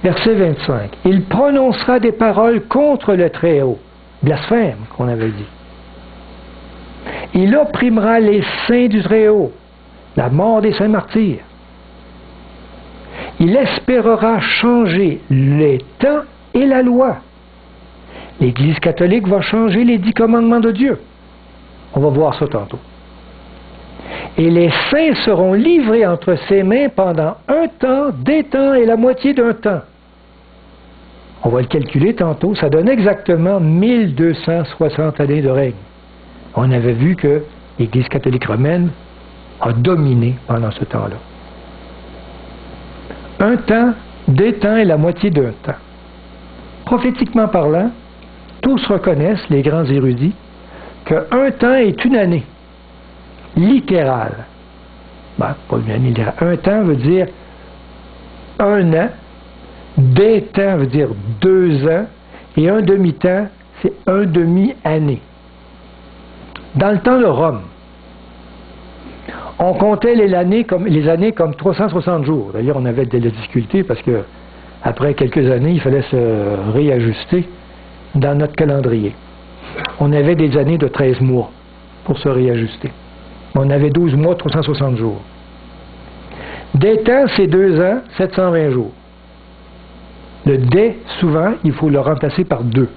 Verset 25. Il prononcera des paroles contre le Très-Haut. Blasphème, qu'on avait dit. Il opprimera les saints du Très-Haut. La mort des saints martyrs. Il espérera changer les temps et la loi. L'Église catholique va changer les 10 commandements de Dieu. On va voir ça tantôt. Et les saints seront livrés entre ses mains pendant un temps, des temps et la moitié d'un temps. On va le calculer tantôt, ça donne exactement 1260 années de règne. On avait vu que l'Église catholique romaine a dominé pendant ce temps-là. Un temps, des temps et la moitié d'un temps. Prophétiquement parlant, tous reconnaissent, les grands érudits, qu'un temps est une année littérale. Ben, pas une année littérale. Un temps veut dire 1 an, des temps veut dire 2 ans, et un demi-temps, c'est 1 demi-année. Dans le temps de Rome, on comptait les années comme 360 jours. D'ailleurs, on avait de la difficulté parce que après quelques années, il fallait se réajuster dans notre calendrier. On avait des années de 13 mois pour se réajuster. On avait 12 mois, 360 jours. Des temps, c'est 2 ans, 720 jours. Le des, souvent, il faut le remplacer par 2.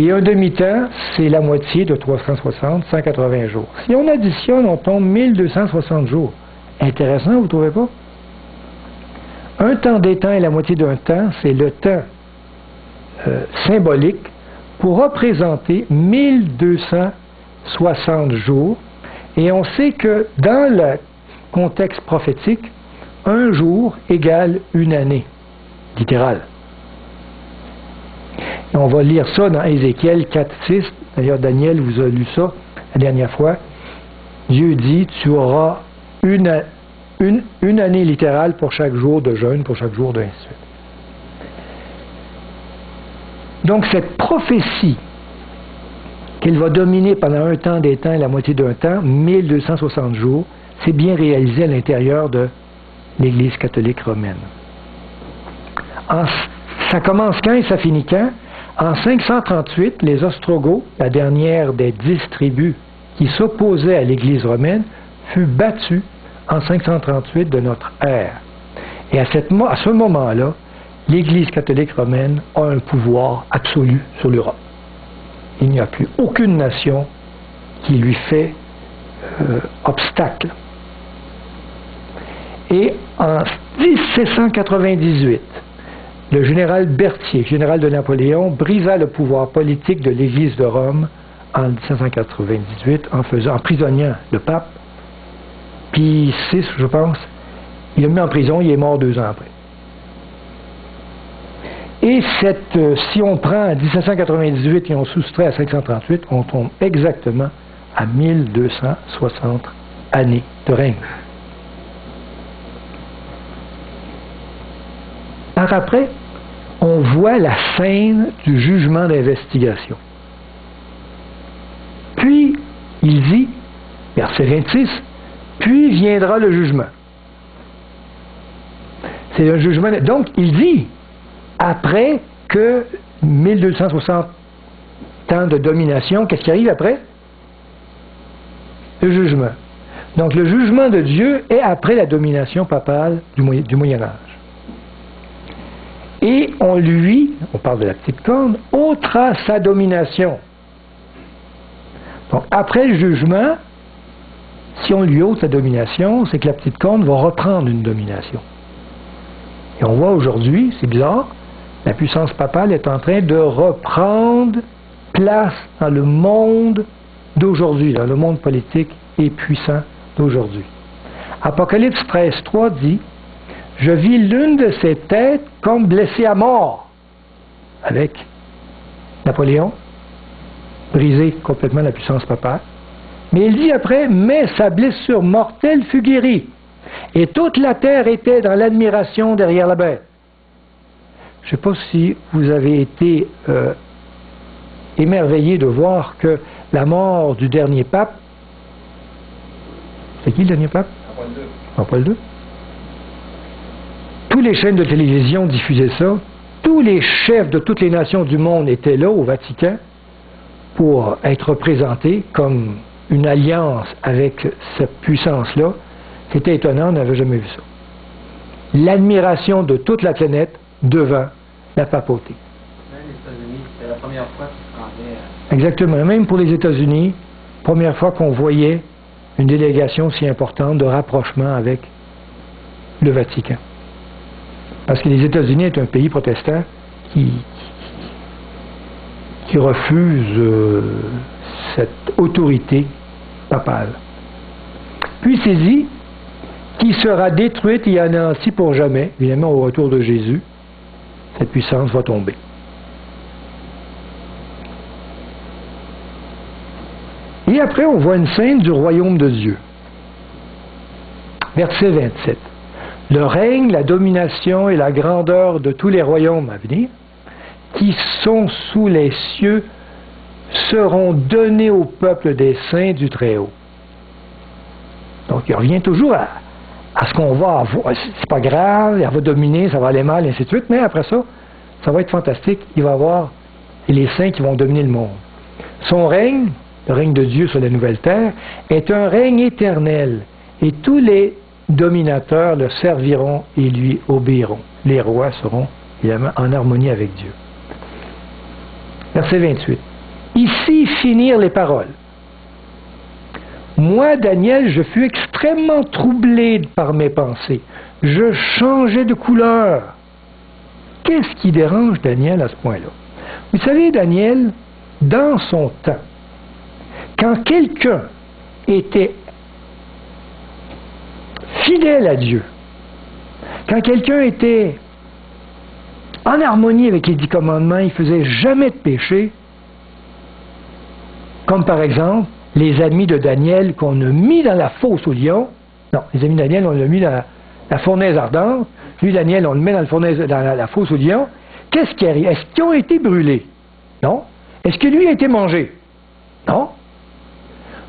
Et un demi-temps, c'est la moitié de 360, 180 jours. Si on additionne, on tombe 1260 jours. Intéressant, vous ne trouvez pas? Un temps des temps et la moitié d'un temps, c'est le temps symbolique pour représenter 1260 jours. Et on sait que dans le contexte prophétique, un jour égale une année, littérale. Et on va lire ça dans Ézéchiel 4:6. D'ailleurs, Daniel vous a lu ça la dernière fois. Dieu dit, tu auras une année littérale pour chaque jour de jeûne, pour chaque jour d'insulte. Donc cette prophétie qu'il va dominer pendant un temps, des temps et la moitié d'un temps, 1260 jours, c'est bien réalisé à l'intérieur de l'Église catholique romaine. Ça commence quand et ça finit quand? En 538, les Ostrogoths, la dernière des 10 tribus qui s'opposaient à l'Église romaine, fut battue en 538 de notre ère. Et à ce moment-là, l'Église catholique romaine a un pouvoir absolu sur l'Europe. Il n'y a plus aucune nation qui lui fait obstacle. Et en 1798, le général Berthier, général de Napoléon, brisa le pouvoir politique de l'Église de Rome en 1798 en emprisonnant le pape. Pie VI, je pense, il l'a mis en prison, il est mort 2 ans après. Et si on prend 1798 et on soustrait à 538, on tombe exactement à 1260 années de règne. Par après, on voit la scène du jugement d'investigation. Puis, il dit, verset 26, puis viendra le jugement. C'est un jugement. Donc, il dit, après que 1260 ans de domination, qu'est-ce qui arrive après? Le jugement. Donc, le jugement de Dieu est après la domination papale du Moyen Âge. Et on parle de la petite corne, ôtera sa domination. Donc, après le jugement, si on lui ôte sa domination, c'est que la petite corne va reprendre une domination. Et on voit aujourd'hui, c'est bizarre, la puissance papale est en train de reprendre place dans le monde d'aujourd'hui, dans le monde politique et puissant d'aujourd'hui. Apocalypse 13:3 dit, « Je vis l'une de ses têtes comme blessée à mort, avec Napoléon, brisé complètement la puissance papale, Mais il dit après, mais sa blessure mortelle fut guérie, et toute la terre était dans l'admiration derrière la bête. Je ne sais pas si vous avez été émerveillé de voir que la mort du dernier pape, c'est qui le dernier pape? Jean-Paul II. Tous les chaînes de télévision diffusaient ça. Tous les chefs de toutes les nations du monde étaient là au Vatican pour être représentés comme une alliance avec cette puissance-là. C'était étonnant, on n'avait jamais vu ça. L'admiration de toute la planète devant la papauté. Même les États-Unis, c'était la première fois qu'ils se rendaient. Exactement. Même pour les États-Unis, première fois qu'on voyait une délégation si importante de rapprochement avec le Vatican. Parce que les États-Unis est un pays protestant qui refuse cette autorité papale. Puis c'est dit, qui sera détruite et anéantie pour jamais, évidemment au retour de Jésus, cette puissance va tomber. Et après, on voit une scène du royaume de Dieu. Verset 27. Le règne, la domination et la grandeur de tous les royaumes à venir, qui sont sous les cieux, seront donnés au peuple des saints du Très-Haut. Donc, il revient toujours à ce qu'on va avoir. C'est pas grave, elle va dominer, ça va aller mal, et ainsi de suite, mais après ça, ça va être fantastique. Il va y avoir les saints qui vont dominer le monde. Son règne, le règne de Dieu sur la nouvelle terre, est un règne éternel, et tous les dominateurs le serviront et lui obéiront. Les rois seront évidemment en harmonie avec Dieu. Verset 28. Ici finirent les paroles. Moi, Daniel, je fus extrêmement troublé par mes pensées. Je changeais de couleur. Qu'est-ce qui dérange Daniel à ce point-là? Vous savez, Daniel, dans son temps, quand quelqu'un était fidèle à Dieu, quand quelqu'un était en harmonie avec les 10 commandements, il ne faisait jamais de péché, comme par exemple les amis de Daniel qu'on a mis dans la fosse au lion. Non, les amis de Daniel, on l'a mis dans la fournaise ardente. Lui, Daniel, on le met dans la fosse au lion. Qu'est-ce qui arrive? Est-ce qu'ils ont été brûlés? Non. Est-ce que lui a été mangé? Non.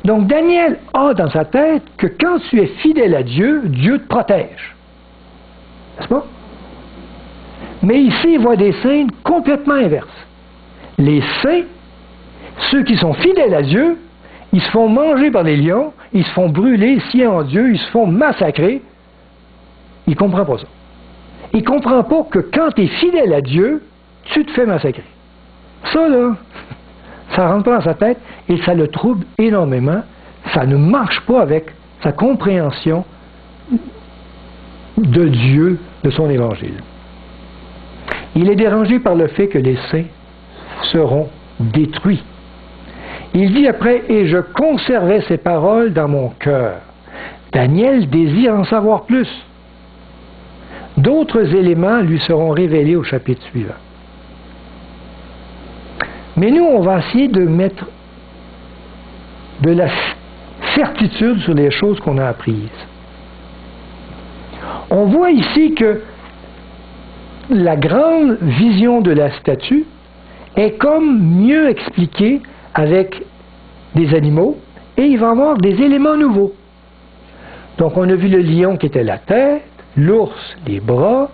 Donc Daniel a dans sa tête que quand tu es fidèle à Dieu, Dieu te protège. N'est-ce pas? Mais ici, il voit des scènes complètement inverses. Les saints, ceux qui sont fidèles à Dieu, ils se font manger par les lions, ils se font brûler, si en Dieu, ils se font massacrer. Il ne comprend pas ça. Il ne comprend pas que quand tu es fidèle à Dieu, tu te fais massacrer. Ça, là, ça ne rentre pas dans sa tête et ça le trouble énormément. Ça ne marche pas avec sa compréhension de Dieu, de son évangile. Il est dérangé par le fait que les saints seront détruits. Il dit après, et je conservais ces paroles dans mon cœur. Daniel désire en savoir plus. D'autres éléments lui seront révélés au chapitre suivant. Mais nous, on va essayer de mettre de la certitude sur les choses qu'on a apprises. On voit ici que la grande vision de la statue est comme mieux expliquée avec des animaux, et il va y avoir des éléments nouveaux. Donc on a vu le lion qui était la tête, l'ours les bras,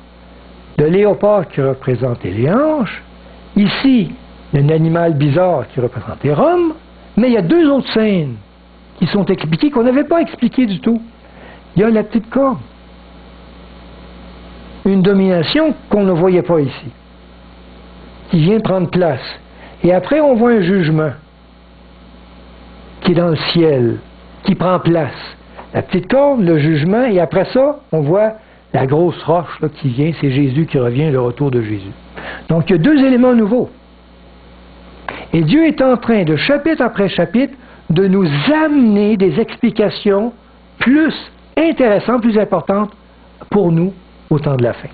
le léopard qui représentait les hanches, ici un animal bizarre qui représentait Rome, mais il y a deux autres scènes qui sont expliquées qu'on n'avait pas expliquées du tout. Il y a la petite corne, une domination qu'on ne voyait pas ici, qui vient prendre place. Et après on voit un jugement qui est dans le ciel, qui prend place. La petite corne, le jugement, et après ça, on voit la grosse roche là, qui vient, c'est Jésus qui revient, le retour de Jésus. Donc il y a deux éléments nouveaux. Et Dieu est en train, de chapitre après chapitre, de nous amener des explications plus intéressantes, plus importantes pour nous au temps de la fin.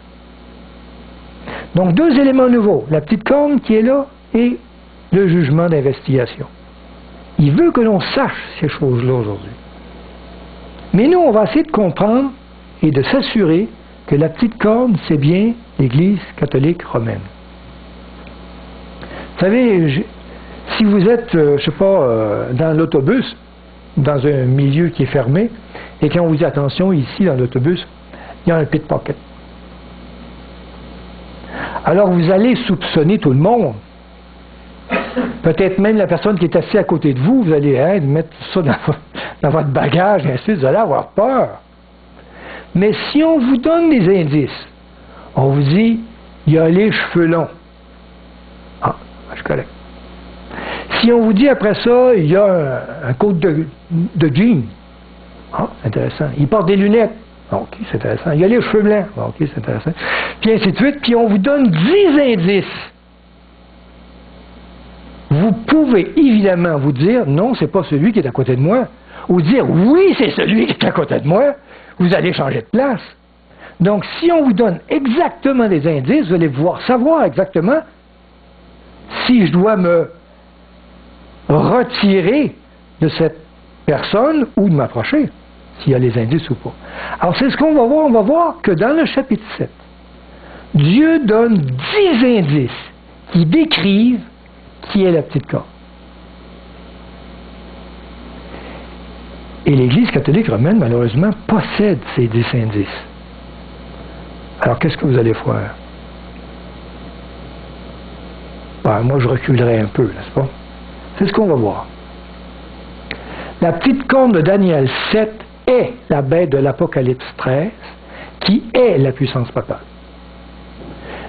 Donc deux éléments nouveaux, la petite corne qui est là et le jugement d'investigation. Il veut que l'on sache ces choses-là aujourd'hui. Mais nous, on va essayer de comprendre et de s'assurer que la petite corne, c'est bien l'Église catholique romaine. Vous savez, si vous êtes, je ne sais pas, dans l'autobus, dans un milieu qui est fermé, et quand on vous dit attention, ici, dans l'autobus, il y a un pickpocket. Alors vous allez soupçonner tout le monde. Peut-être même la personne qui est assise à côté de vous, vous allez mettre ça dans votre bagage, et ainsi, vous allez avoir peur. Mais si on vous donne des indices, on vous dit, il y a les cheveux longs. Ah, je suis correct. Si on vous dit après ça, il y a un coat de jean. Ah, c'est intéressant. Il porte des lunettes. OK, c'est intéressant. Il y a les cheveux blancs. OK, c'est intéressant. Puis ainsi de suite. Puis on vous donne 10 indices. Vous pouvez évidemment vous dire, non, c'est pas celui qui est à côté de moi. Ou dire, oui, c'est celui qui est à côté de moi. Vous allez changer de place. Donc, si on vous donne exactement des indices, vous allez pouvoir savoir exactement si je dois me retirer de cette personne ou de m'approcher, s'il y a les indices ou pas. Alors, c'est ce qu'on va voir. On va voir que dans le chapitre 7, Dieu donne 10 indices qui décrivent qui est la petite corne. Et l'Église catholique romaine, malheureusement, possède ces 10 indices. Alors, qu'est-ce que vous allez faire? Ben, moi, je reculerai un peu, n'est-ce pas? C'est ce qu'on va voir. La petite corne de Daniel 7 est la bête de l'Apocalypse 13, qui est la puissance papale.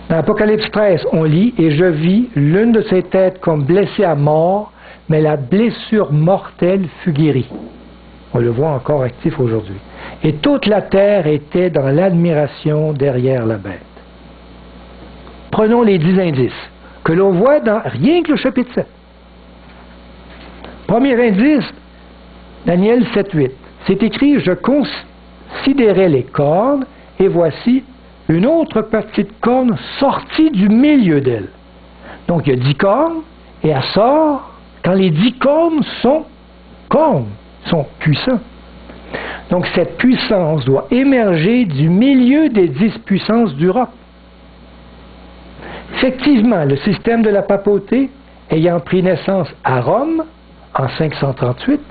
Dans l'Apocalypse 13, on lit « Et je vis l'une de ses têtes comme blessée à mort, mais la blessure mortelle fut guérie. » On le voit encore actif aujourd'hui. « Et toute la terre était dans l'admiration derrière la bête. » Prenons les 10 indices que l'on voit dans rien que le chapitre 7. Premier indice, Daniel 7.8. C'est écrit « Je considérais les cornes, et voici une autre petite corne sortie du milieu d'elle. » Donc il y a 10 cornes, et elle sort quand les 10 cornes sont puissants. Donc cette puissance doit émerger du milieu des 10 puissances d'Europe. Effectivement, le système de la papauté, ayant pris naissance à Rome en 538,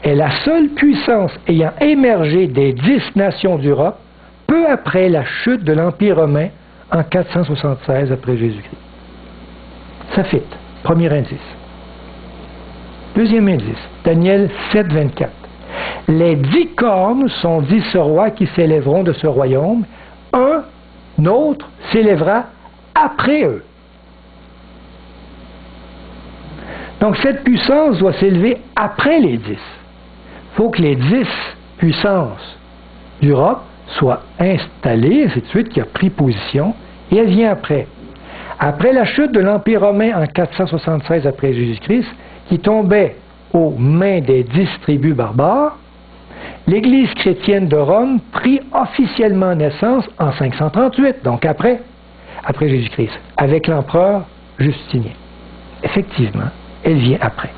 est la seule puissance ayant émergé des 10 nations d'Europe peu après la chute de l'Empire romain en 476 après Jésus-Christ. Ça fit. Premier indice. Deuxième indice. Daniel 7, 24. Les 10 cornes sont 10 rois qui s'élèveront de ce royaume. Un autre s'élèvera après eux. Donc cette puissance doit s'élever après les 10. Il faut que les 10 puissances d'Europe soient installées, ainsi de suite, qui a pris position, et elle vient après. Après la chute de l'Empire romain en 476 après Jésus-Christ, qui tombait aux mains des 10 tribus barbares, l'Église chrétienne de Rome prit officiellement naissance en 538, donc après Jésus-Christ, avec l'empereur Justinien. Effectivement, elle vient après.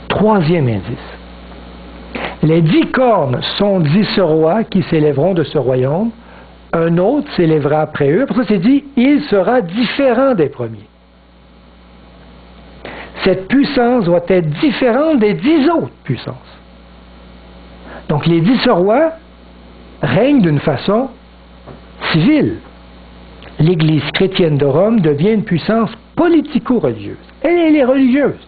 Troisième indice. Les 10 cornes sont 10 rois qui s'élèveront de ce royaume. Un autre s'élèvera après eux. Pour ça, c'est dit, il sera différent des premiers. Cette puissance doit être différente des 10 autres puissances. Donc, les 10 rois règnent d'une façon civile. L'Église chrétienne de Rome devient une puissance politico-religieuse. Elle est religieuse.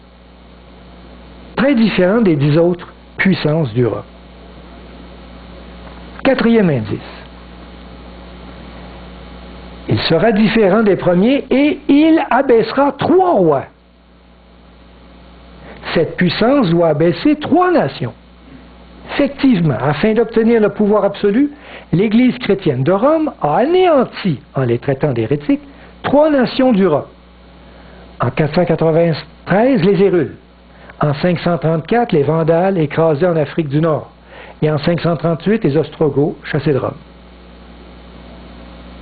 Très différente des 10 autres puissances d'Europe. Quatrième indice. Il sera différent des premiers et il abaissera 3 rois. Cette puissance doit abaisser 3 nations. Effectivement, afin d'obtenir le pouvoir absolu, l'Église chrétienne de Rome a anéanti, en les traitant d'hérétiques, 3 nations d'Europe. En 493, les Hérules. En 534, les Vandales écrasés en Afrique du Nord. Et en 538, les Ostrogoths chassés de Rome.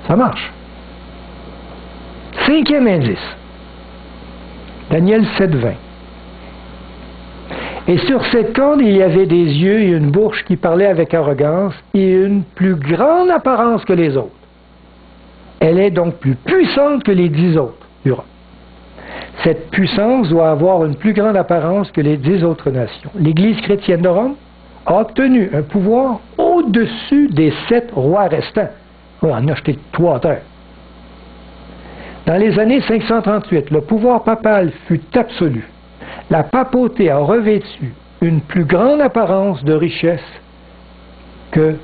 Ça marche. Cinquième indice. Daniel 7, 20. Et sur cette corne, il y avait des yeux et une bouche qui parlaient avec arrogance et une plus grande apparence que les autres. Elle est donc plus puissante que les 10 autres du Rome. Cette puissance doit avoir une plus grande apparence que les 10 autres nations. L'Église chrétienne de Rome a obtenu un pouvoir au-dessus des 7 rois restants. On en a acheté 3 terres. Dans les années 538, le pouvoir papal fut absolu. La papauté a revêtu une plus grande apparence de richesse que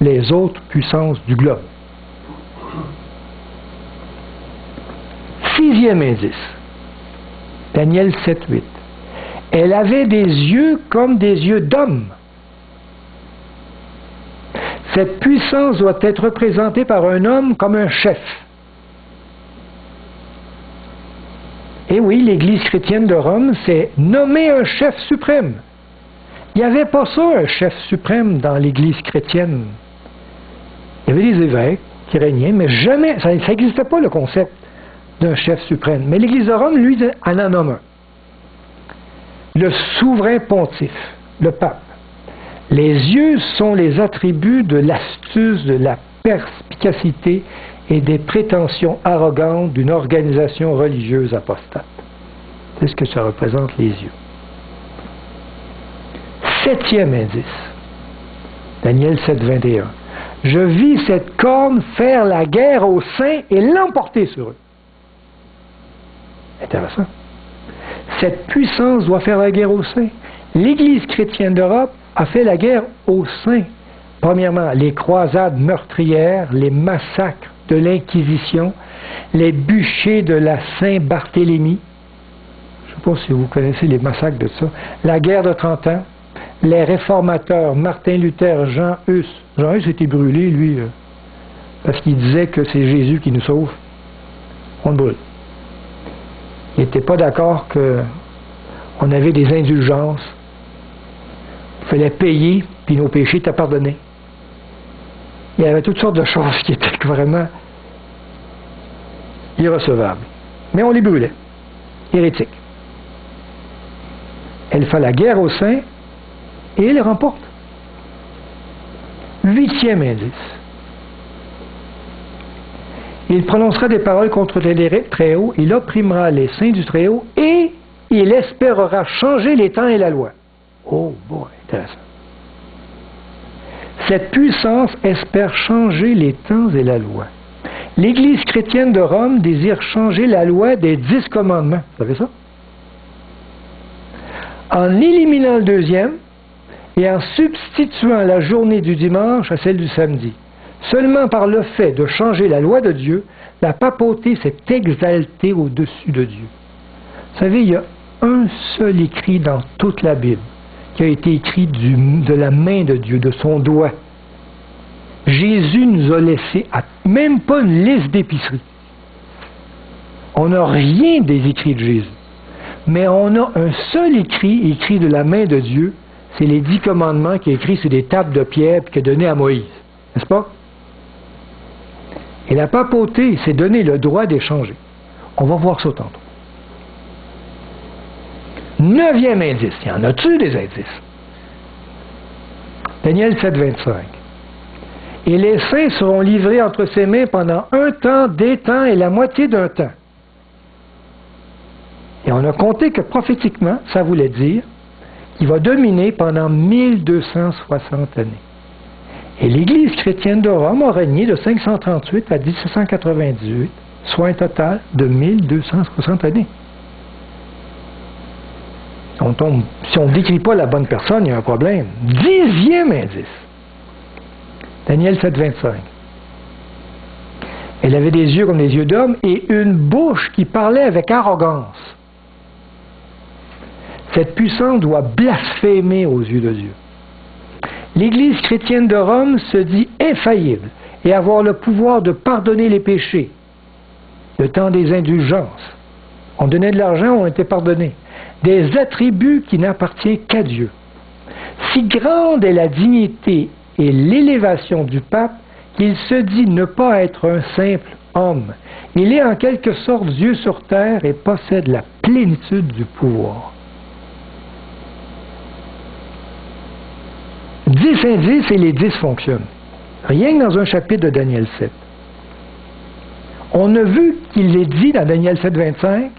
les autres puissances du globe. 6e indice. Daniel 7:8. Elle avait des yeux comme des yeux d'homme. Cette puissance doit être représentée par un homme comme un chef. Et oui, l'Église chrétienne de Rome s'est nommé un chef suprême. Il n'y avait pas ça, un chef suprême dans l'Église chrétienne. Il y avait des évêques qui régnaient, mais jamais, ça n'existait pas le concept d'un chef suprême. Mais l'Église de Rome, lui, en nomme un. Le souverain pontife, le pape. Les yeux sont les attributs de l'astuce, de la perspicacité et des prétentions arrogantes d'une organisation religieuse apostate. C'est ce que ça représente, les yeux. 7e indice. Daniel 7:21. Je vis cette corne faire la guerre aux saints et l'emporter sur eux. Intéressant. Cette puissance doit faire la guerre aux saints. L'Église chrétienne d'Europe a fait la guerre aux saints. Premièrement, les croisades meurtrières, les massacres de l'Inquisition, les bûchers de la Saint-Barthélemy. Je ne sais pas si vous connaissez les massacres de ça. La guerre de 30 ans, les réformateurs, Martin Luther, Jean Hus. Jean Hus était brûlé, lui, parce qu'il disait que c'est Jésus qui nous sauve. On le brûle. Il n'était pas d'accord qu'on avait des indulgences. Il fallait payer, puis nos péchés étaient pardonnés. Il y avait toutes sortes de choses qui étaient vraiment irrecevables. Mais on les brûlait. Hérétiques. Elle fait la guerre aux saints et elle les remporte. 8e indice. Il prononcera des paroles contre les Très-Hauts, il opprimera les saints du Très-Haut et il espérera changer les temps et la loi. Oh, bon, intéressant. Cette puissance espère changer les temps et la loi. L'Église chrétienne de Rome désire changer la loi des 10 commandements. Vous savez ça? En éliminant le 2e et en substituant la journée du dimanche à celle du samedi. Seulement par le fait de changer la loi de Dieu, la papauté s'est exaltée au-dessus de Dieu. Vous savez, il y a un seul écrit dans toute la Bible qui a été écrit de la main de Dieu, de son doigt. Jésus nous a laissé même pas une liste d'épicerie. On n'a rien des écrits de Jésus. Mais on a un seul écrit de la main de Dieu, c'est les 10 commandements qui est écrit sur des tables de pierre et qui est donné à Moïse. N'est-ce pas? Et la papauté s'est donné le droit d'échanger. On va voir ça tantôt. 9e indice. Y en a-tu des indices? Daniel 7:25. Et les saints seront livrés entre ses mains pendant un temps, des temps et la moitié d'un temps. Et on a compté que prophétiquement, ça voulait dire qu'il va dominer pendant 1260 années. Et l'Église chrétienne de Rome a régné de 538 à 1798, soit un total de 1260 années. Si on ne décrit pas la bonne personne, il y a un problème. 10e indice. Daniel 7:25. Elle avait des yeux comme des yeux d'homme et une bouche qui parlait avec arrogance. Cette puissance doit blasphémer aux yeux de Dieu. L'Église chrétienne de Rome se dit infaillible et avoir le pouvoir de pardonner les péchés. Le temps des indulgences. On donnait de l'argent, on était pardonné. Des attributs qui n'appartiennent qu'à Dieu. Si grande est la dignité et l'élévation du pape qu'il se dit ne pas être un simple homme. Il est en quelque sorte Dieu sur terre et possède la plénitude du pouvoir. Saint 10 et les 10 fonctionnent. Rien que dans un chapitre de Daniel 7. On a vu qu'il est dit dans Daniel 7, 25,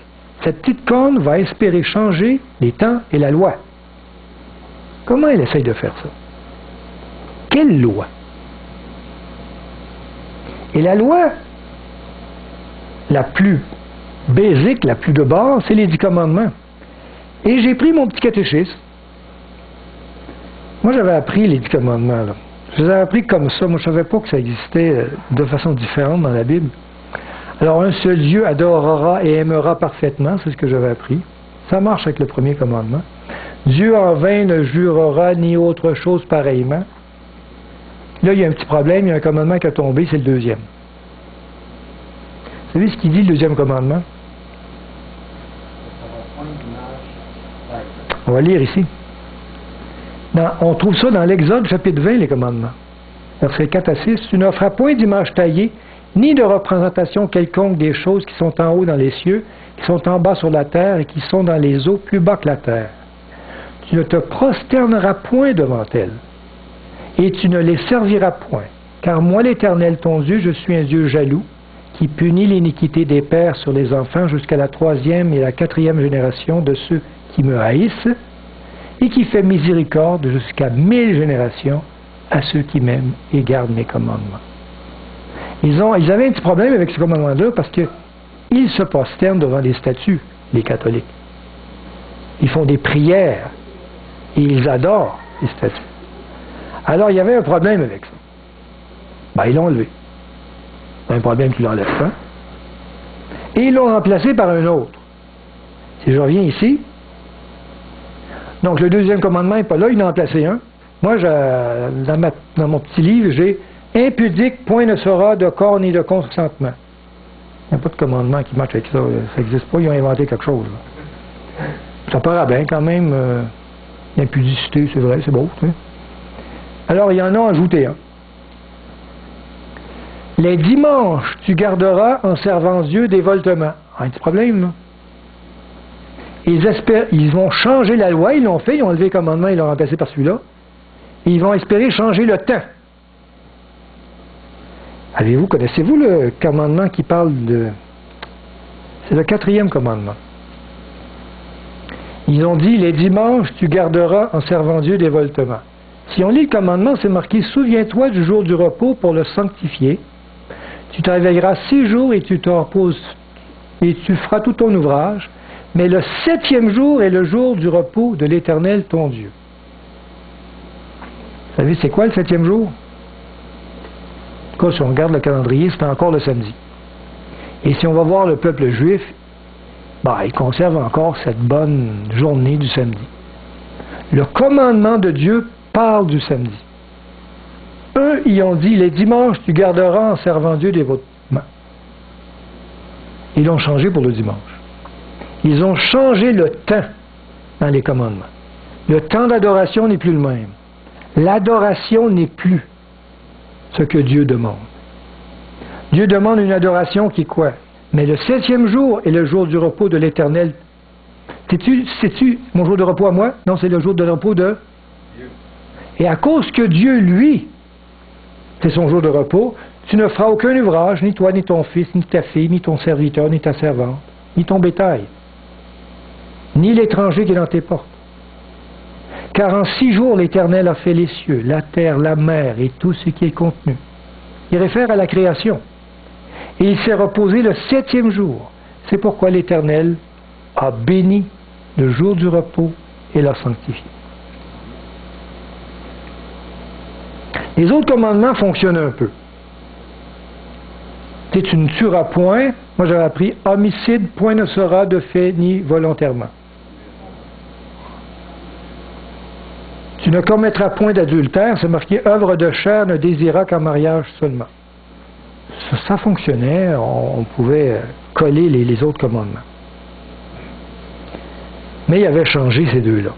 cette petite corne va espérer changer les temps et la loi. Comment elle essaye de faire ça? Quelle loi? Et la loi la plus basique, la plus de base, c'est les 10 commandements. Et j'ai pris mon petit catéchisme. Moi, j'avais appris les 10 commandements, là. Je les avais appris comme ça. Moi, je ne savais pas que ça existait de façon différente dans la Bible. Alors, un seul Dieu adorera et aimera parfaitement, c'est ce que j'avais appris. Ça marche avec le premier commandement. Dieu en vain ne jurera ni autre chose pareillement. Là, il y a un petit problème, il y a un commandement qui a tombé, c'est le deuxième. Vous savez ce qu'il dit, le deuxième commandement? On va lire ici. On trouve ça dans l'Exode, chapitre 20, les commandements. Versets 4 à 6. Tu ne feras point d'image taillée, ni de représentation quelconque des choses qui sont en haut dans les cieux, qui sont en bas sur la terre et qui sont dans les eaux plus bas que la terre. Tu ne te prosterneras point devant elles, et tu ne les serviras point. Car moi, l'Éternel, ton Dieu, je suis un Dieu jaloux, qui punit l'iniquité des pères sur les enfants jusqu'à la 3e et la 4e génération de ceux qui me haïssent, et qui fait miséricorde jusqu'à 1000 générations à ceux qui m'aiment et gardent mes commandements. Ils avaient un petit problème avec ce commandement-là parce qu'ils se prosternent devant des statues, les catholiques. Ils font des prières et ils adorent les statues. Alors, il y avait un problème avec ça. Ben, ils l'ont enlevé. C'est un problème qu'ils l'enlèvent pas. Et ils l'ont remplacé par un autre. Si je reviens ici, donc le deuxième commandement n'est pas là, il en a remplacé un. Moi, dans mon petit livre, j'ai « Impudique, point ne sera de corps ni de consentement ». Il n'y a pas de commandement qui marche avec ça. Ça n'existe pas, ils ont inventé quelque chose. Là. Ça paraît bien quand même. L'impudicité, c'est vrai, c'est beau. Tu sais. Alors, il y en a ajouté un. Les dimanches, tu garderas en servant Dieu des voltements. Ah, un petit problème, là. Ils vont changer la loi, ils l'ont fait, ils ont enlevé le commandement, ils l'ont remplacé par celui-là. Et ils vont espérer changer le temps. Connaissez-vous le commandement qui parle de... C'est le 4e commandement. Ils ont dit, les dimanches, tu garderas en servant Dieu des voltements. Si on lit le commandement, c'est marqué, souviens-toi du jour du repos pour le sanctifier. Tu te réveilleras 6 jours et tu te reposes et tu feras tout ton ouvrage. Mais le 7e jour est le jour du repos de l'Éternel, ton Dieu. Vous savez, c'est quoi le 7e jour? En tout cas, si on regarde le calendrier, c'est encore le samedi. Et si on va voir le peuple juif, il conserve encore cette bonne journée du samedi. Le commandement de Dieu parle du samedi. Eux, ils ont dit, les dimanches, tu garderas en servant Dieu des voltements. Ils l'ont changé pour le dimanche. Ils ont changé le temps dans les commandements. Le temps d'adoration n'est plus le même. L'adoration n'est plus ce que Dieu demande. Dieu demande une adoration qui est quoi? Mais le 7e jour est le jour du repos de l'Éternel. C'est-tu mon jour de repos à moi? Non, c'est le jour de repos de Dieu. Et à cause que Dieu, lui, c'est son jour de repos, tu ne feras aucun ouvrage, ni toi, ni ton fils, ni ta fille, ni ton serviteur, ni ta servante, ni ton bétail, ni l'étranger qui est dans tes portes. Car en 6 jours, l'Éternel a fait les cieux, la terre, la mer et tout ce qui est contenu. Il réfère à la création. Et il s'est reposé le 7e jour. C'est pourquoi l'Éternel a béni le jour du repos et l'a sanctifié. Les autres commandements fonctionnent un peu. Tu ne tueras point. Moi, j'avais appris homicide, point ne sera de fait ni volontairement. Tu ne commettras point d'adultère, c'est marqué œuvre de chair ne désira qu'en mariage seulement. Ça fonctionnait, on pouvait coller les autres commandements. Mais il avait changé ces deux-là.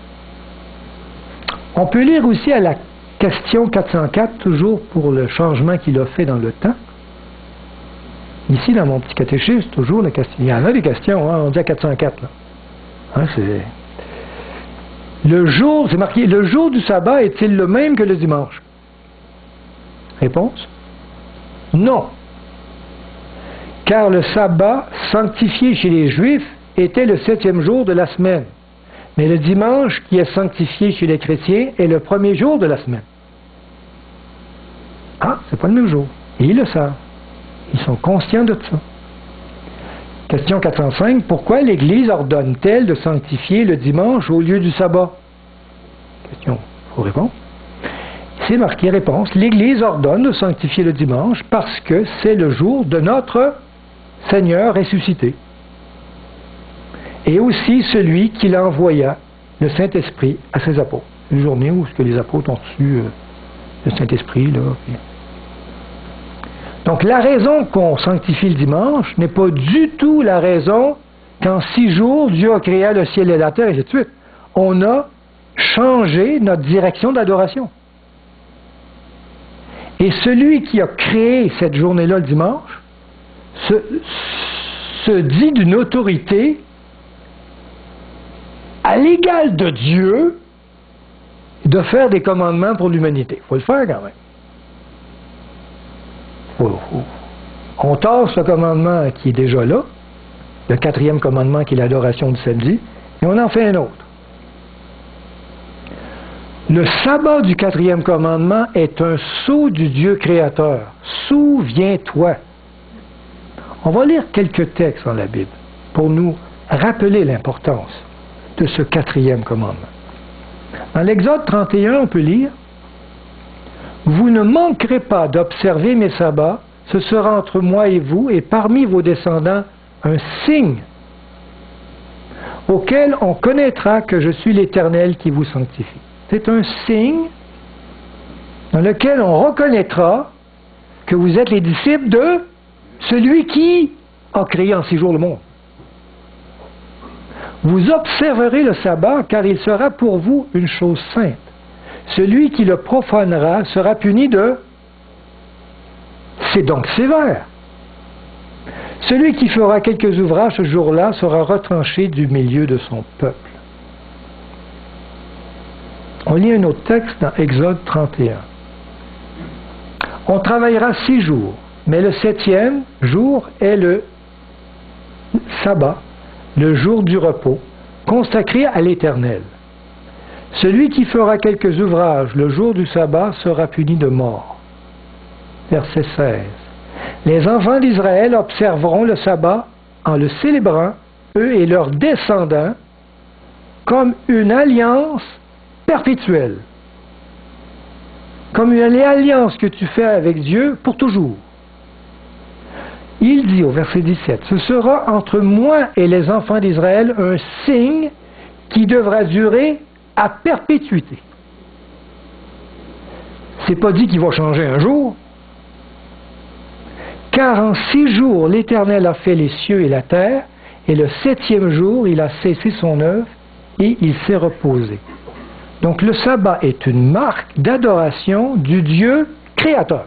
On peut lire aussi à la question 404, toujours pour le changement qu'il a fait dans le temps. Ici, dans mon petit catéchisme, toujours la question. Il y en a des questions, hein, on dit à 404. Là. Hein, Le jour, c'est marqué, le jour du sabbat est-il le même que le dimanche? Réponse? Non. Car le sabbat, sanctifié chez les Juifs, était le 7e jour de la semaine. Mais le dimanche, qui est sanctifié chez les chrétiens, est le 1er jour de la semaine. Ah, c'est pas le même jour. Et ils le savent. Ils sont conscients de ça. Question 405. Pourquoi l'Église ordonne-t-elle de sanctifier le dimanche au lieu du sabbat? Question. Il faut répondre. C'est marqué réponse. L'Église ordonne de sanctifier le dimanche parce que c'est le jour de notre Seigneur ressuscité. Et aussi celui qui l'envoya, le Saint-Esprit, à ses apôtres. Une journée où les apôtres ont reçu le Saint-Esprit. Là. Donc la raison qu'on sanctifie le dimanche n'est pas du tout la raison qu'en 6 jours, Dieu a créé le ciel et la terre, et ainsi de suite. On a changé notre direction d'adoration. Et celui qui a créé cette journée-là le dimanche se dit d'une autorité à l'égal de Dieu de faire des commandements pour l'humanité. Il faut le faire quand même. On tasse le commandement qui est déjà là, le 4e commandement qui est l'adoration du samedi, et on en fait un autre. Le sabbat du 4e commandement est un sceau du Dieu créateur. Souviens-toi. On va lire quelques textes dans la Bible pour nous rappeler l'importance de ce 4e commandement. Dans l'Exode 31, on peut lire « Vous ne manquerez pas d'observer mes sabbats, ce sera entre moi et vous et parmi vos descendants un signe auquel on connaîtra que je suis l'Éternel qui vous sanctifie. » C'est un signe dans lequel on reconnaîtra que vous êtes les disciples de celui qui a créé en 6 jours le monde. Vous observerez le sabbat, car il sera pour vous une chose sainte. Celui qui le profanera sera puni de... C'est donc sévère. Celui qui fera quelques ouvrages ce jour-là sera retranché du milieu de son peuple. On lit un autre texte dans Exode 31. On travaillera 6 jours, mais le 7e jour est le sabbat, le jour du repos, consacré à l'Éternel. Celui qui fera quelques ouvrages le jour du sabbat sera puni de mort. Verset 16. Les enfants d'Israël observeront le sabbat en le célébrant, eux et leurs descendants, comme une alliance perpétuelle. Comme une alliance que tu fais avec Dieu pour toujours. Il dit au verset 17, « Ce sera entre moi et les enfants d'Israël un signe qui devra durer à perpétuité. » C'est pas dit qu'il va changer un jour. Car en 6 jours, l'Éternel a fait les cieux et la terre, et le 7e jour, il a cessé son œuvre, et il s'est reposé. Donc le sabbat est une marque d'adoration du Dieu créateur.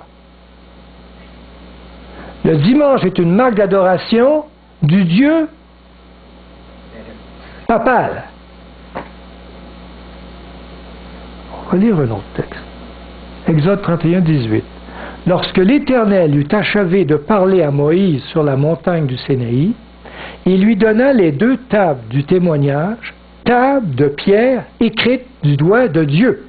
Le dimanche est une marque d'adoration du Dieu papal. On va lire un autre texte. Exode 31, 18. Lorsque l'Éternel eut achevé de parler à Moïse sur la montagne du Sinaï, il lui donna les 2 tables du témoignage, tables de pierre écrites du doigt de Dieu.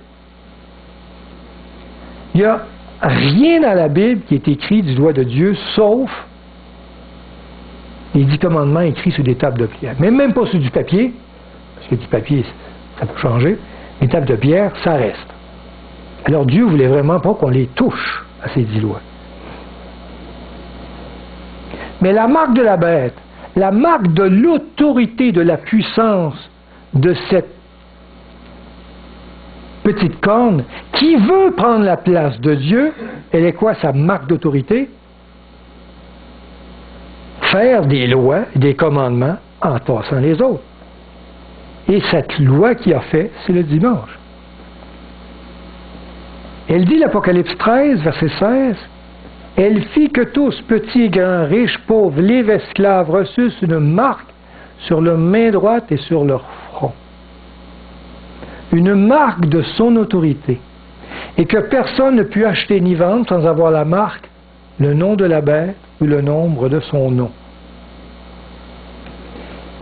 Il n'y a rien dans la Bible qui est écrit du doigt de Dieu, sauf les 10 commandements écrits sur des tables de pierre. Mais même pas sur du papier, parce que du papier, ça peut changer. Les tables de pierre, ça reste. Alors Dieu ne voulait vraiment pas qu'on les touche à ces 10 lois. Mais la marque de la bête, la marque de l'autorité, de la puissance de cette petite corne qui veut prendre la place de Dieu, elle est quoi sa marque d'autorité? Faire des lois, des commandements en tassant les autres. Et cette loi qu'il a fait, c'est le dimanche. Elle dit, l'Apocalypse 13, verset 16, « Elle fit que tous, petits et grands, riches, pauvres, libres, esclaves, reçussent une marque sur leur main droite et sur leur front. une marque de son autorité, et que personne ne put acheter ni vendre sans avoir la marque, le nom de la bête ou le nombre de son nom.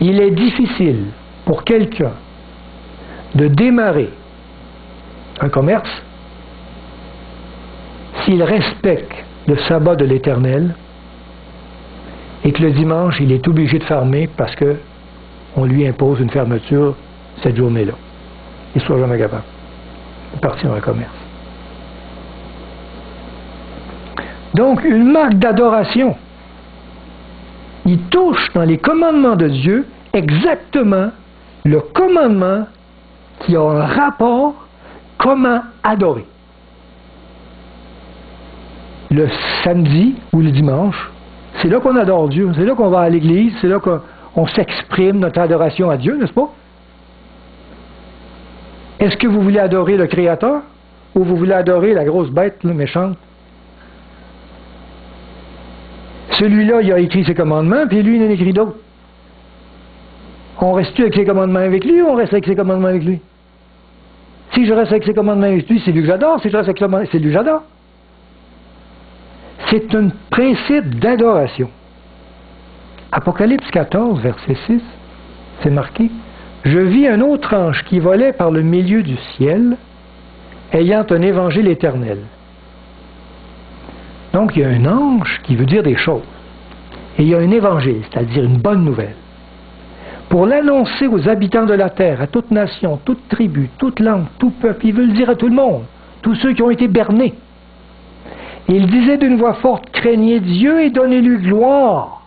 Il est difficile pour quelqu'un de démarrer un commerce s'il respecte le sabbat de l'Éternel et que le dimanche, il est obligé de fermer parce qu'on lui impose une fermeture cette journée-là. Il ne sera jamais capable de partir dans un commerce. Donc, une marque d'adoration. Il touche dans les commandements de Dieu exactement le commandement qui a un rapport comment adorer. Le samedi ou le dimanche, c'est là qu'on adore Dieu, c'est là qu'on va à l'église, c'est là qu'on s'exprime notre adoration à Dieu, n'est-ce pas? Est-ce que vous voulez adorer le Créateur ou vous voulez adorer la grosse bête là, méchante? Celui-là, il a écrit ses commandements, puis lui, il en a écrit d'autres. On reste-tu avec ses commandements avec lui ou on reste avec ses commandements avec lui? Si je reste avec ses commandements avec lui, c'est lui que j'adore. Si je reste avec ses commandements, c'est lui que j'adore. C'est un principe d'adoration. Apocalypse 14, verset 6, c'est marqué. Je vis un autre ange qui volait par le milieu du ciel, ayant un évangile éternel. Donc, il y a un ange qui veut dire des choses. Et il y a un évangile, c'est-à-dire une bonne nouvelle. Pour l'annoncer aux habitants de la terre, à toute nation, toute tribu, toute langue, tout peuple, il veut le dire à tout le monde, tous ceux qui ont été bernés. Et il disait d'une voix forte, craignez Dieu et donnez-lui gloire,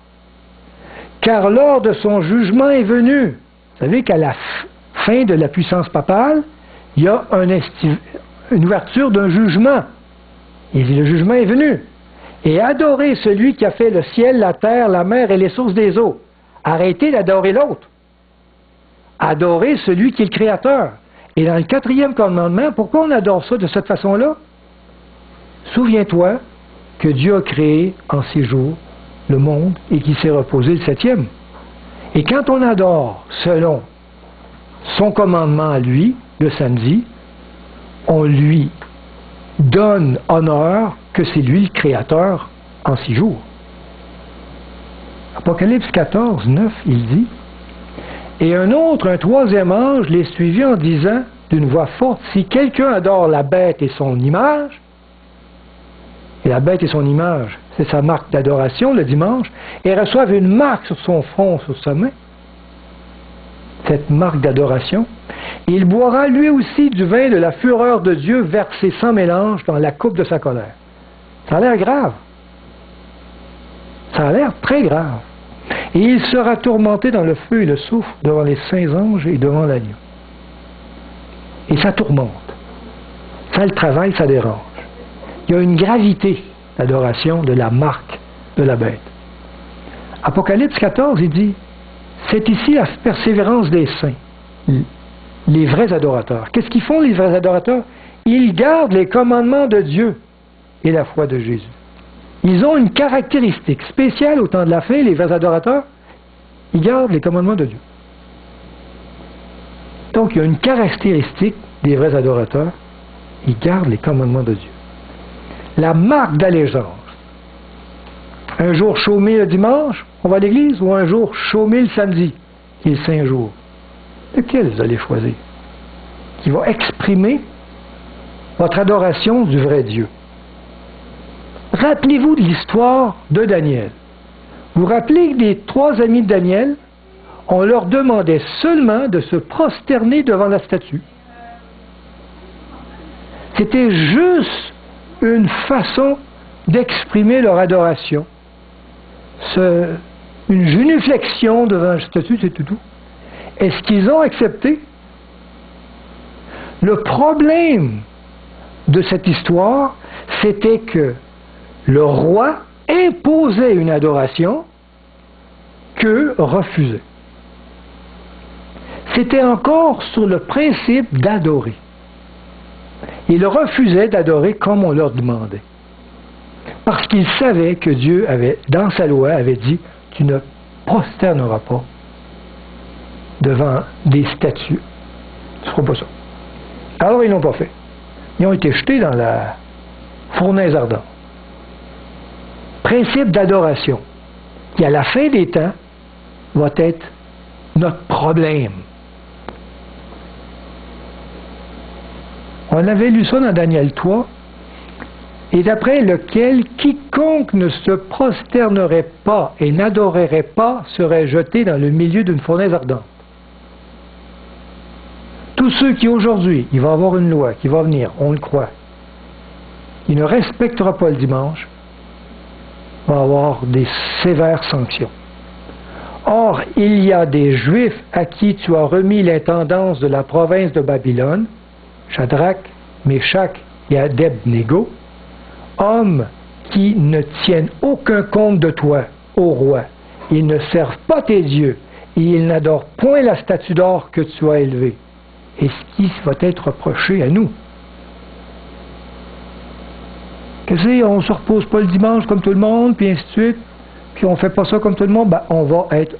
car l'heure de son jugement est venue. Vous savez qu'à la fin de la puissance papale, il y a une ouverture d'un jugement. Et le jugement est venu. Et adorez celui qui a fait le ciel, la terre, la mer et les sources des eaux. Arrêtez d'adorer l'autre. Adorez celui qui est le Créateur. Et dans le 4e commandement, pourquoi on adore ça de cette façon-là? Souviens-toi que Dieu a créé en 6 jours le monde et qu'il s'est reposé le 7e. Et quand on adore selon son commandement à lui, le samedi, on lui donne honneur que c'est lui le Créateur en 6 jours. Apocalypse 14, 9, il dit, « Et un 3e ange les suivit en disant d'une voix forte, si quelqu'un adore la bête et son image, et la bête et son image, c'est sa marque d'adoration le dimanche, et reçoivent une marque sur son front, sur sa main, cette marque d'adoration, il boira lui aussi du vin de la fureur de Dieu versé sans mélange dans la coupe de sa colère. » Ça a l'air grave. Ça a l'air très grave. Et il sera tourmenté dans le feu et le soufre devant les saints anges et devant l'agneau. Et ça tourmente. Ça le travaille, ça dérange. Il y a une gravité d'adoration de la marque de la bête. Apocalypse 14, il dit, c'est ici la persévérance des saints, les vrais adorateurs. Qu'est-ce qu'ils font les vrais adorateurs? Ils gardent les commandements de Dieu et la foi de Jésus. Ils ont une caractéristique spéciale au temps de la fin, les vrais adorateurs, ils gardent les commandements de Dieu. Donc il y a une caractéristique des vrais adorateurs, ils gardent les commandements de Dieu. La marque d'allégeance. Un jour chômé le dimanche, on va à l'église, ou un jour chômé le samedi, qui est le saint jour. Lequel vous allez choisir? Qui va exprimer votre adoration du vrai Dieu. Rappelez-vous de l'histoire de Daniel. Vous vous rappelez que les 3 amis de Daniel, on leur demandait seulement de se prosterner devant la statue. C'était juste une façon d'exprimer leur adoration. Une génuflexion devant la statue, c'est tout. Est-ce qu'ils ont accepté? Le problème de cette histoire, c'était que le roi imposait une adoration qu'eux refusaient. C'était encore sur le principe d'adorer. Ils refusaient d'adorer comme on leur demandait. Parce qu'ils savaient que Dieu avait, dans sa loi, avait dit, tu ne prosterneras pas devant des statues. Tu ne feras pas ça. Alors, ils ne l'ont pas fait. Ils ont été jetés dans la fournaise ardente. Principe d'adoration, qui à la fin des temps va être notre problème. On avait lu ça dans Daniel 3, et d'après lequel quiconque ne se prosternerait pas et n'adorerait pas serait jeté dans le milieu d'une fournaise ardente. Tous ceux qui aujourd'hui, il va y avoir une loi qui va venir, on le croit, qui ne respectera pas le dimanche, va avoir des sévères sanctions. Or, il y a des Juifs à qui tu as remis l'intendance de la province de Babylone, Shadrach, Meshach et Abednego, hommes qui ne tiennent aucun compte de toi, ô roi. Ils ne servent pas tes dieux, et ils n'adorent point la statue d'or que tu as élevée. Et ce qui va être reproché à nous. Qu'est-ce que on ne se repose pas le dimanche comme tout le monde, puis ainsi de suite, puis on ne fait pas ça comme tout le monde, ben, on va être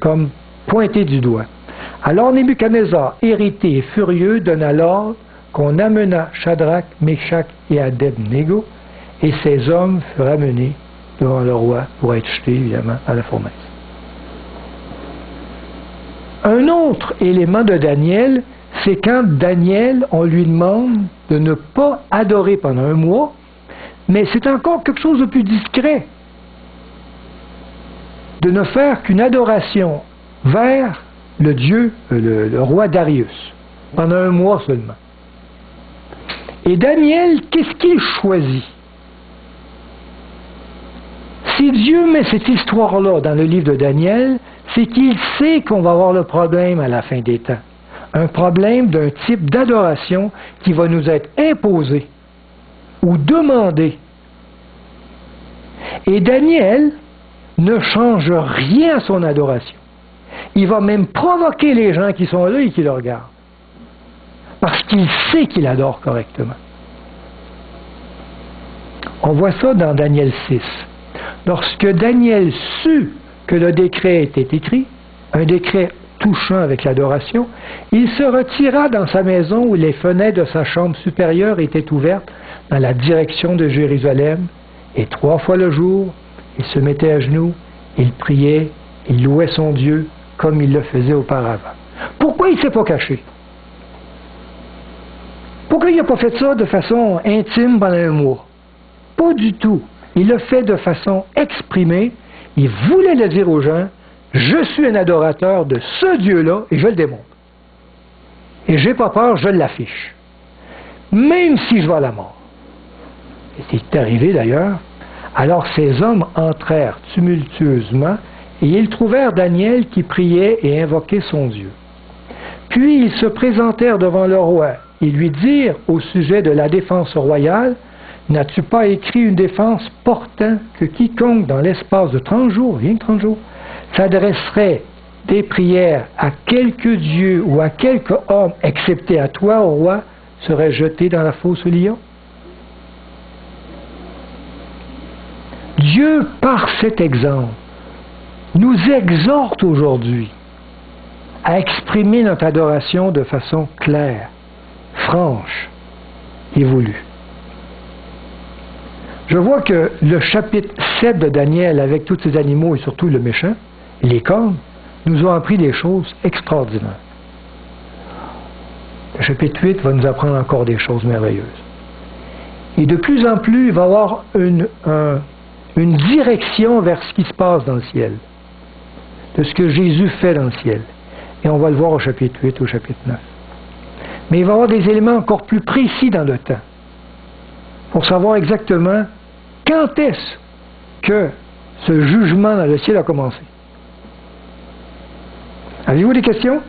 comme pointé du doigt. Alors Nebuchadnezzar, irrité et furieux, donna l'ordre qu'on amena Shadrach, Meshach et Abednego, et ces hommes furent amenés devant le roi pour être jetés, évidemment, à la fournaise. Un autre élément de Daniel, c'est quand Daniel, on lui demande de ne pas adorer pendant un mois, mais c'est encore quelque chose de plus discret. De ne faire qu'une adoration vers le Dieu, le roi Darius, pendant un mois seulement. Et Daniel, qu'est-ce qu'il choisit? Si Dieu met cette histoire-là dans le livre de Daniel, c'est qu'il sait qu'on va avoir le problème à la fin des temps. Un problème d'un type d'adoration qui va nous être imposé ou demandé. Et Daniel ne change rien à son adoration. Il va même provoquer les gens qui sont là et qui le regardent. Parce qu'il sait qu'il adore correctement. On voit ça dans Daniel 6. Lorsque Daniel sut que le décret était écrit, un décret touchant avec l'adoration, il se retira dans sa maison où les fenêtres de sa chambre supérieure étaient ouvertes dans la direction de Jérusalem, et 3 fois le jour, il se mettait à genoux, il priait, il louait son Dieu comme il le faisait auparavant. Pourquoi il ne s'est pas caché? Pourquoi il n'a pas fait ça de façon intime pendant un mois? Pas du tout. Il l'a fait de façon exprimée. Il voulait le dire aux gens, je suis un adorateur de ce Dieu-là et je le démontre. Et je n'ai pas peur, je l'affiche. Même si je vais à la mort. Et c'est arrivé d'ailleurs. Alors ces hommes entrèrent tumultueusement et ils trouvèrent Daniel qui priait et invoquait son Dieu. Puis ils se présentèrent devant le roi et lui dirent au sujet de la défense royale, n'as-tu pas écrit une défense portant que quiconque dans l'espace de 30 jours, rien que 30 jours, s'adresserait des prières à quelque Dieu ou à quelque homme, excepté à toi, ô roi, serait jeté dans la fosse au lion? Dieu, par cet exemple, nous exhorte aujourd'hui à exprimer notre adoration de façon claire, franche et voulue. Je vois que le chapitre 7 de Daniel, avec tous ces animaux et surtout le méchant, les cornes, nous ont appris des choses extraordinaires. Le chapitre 8 va nous apprendre encore des choses merveilleuses. Et de plus en plus, il va y avoir une direction vers ce qui se passe dans le ciel, de ce que Jésus fait dans le ciel. Et on va le voir au chapitre 8, au chapitre 9. Mais il va y avoir des éléments encore plus précis dans le temps, pour savoir exactement quand est-ce que ce jugement dans le ciel a commencé. Avez-vous des questions?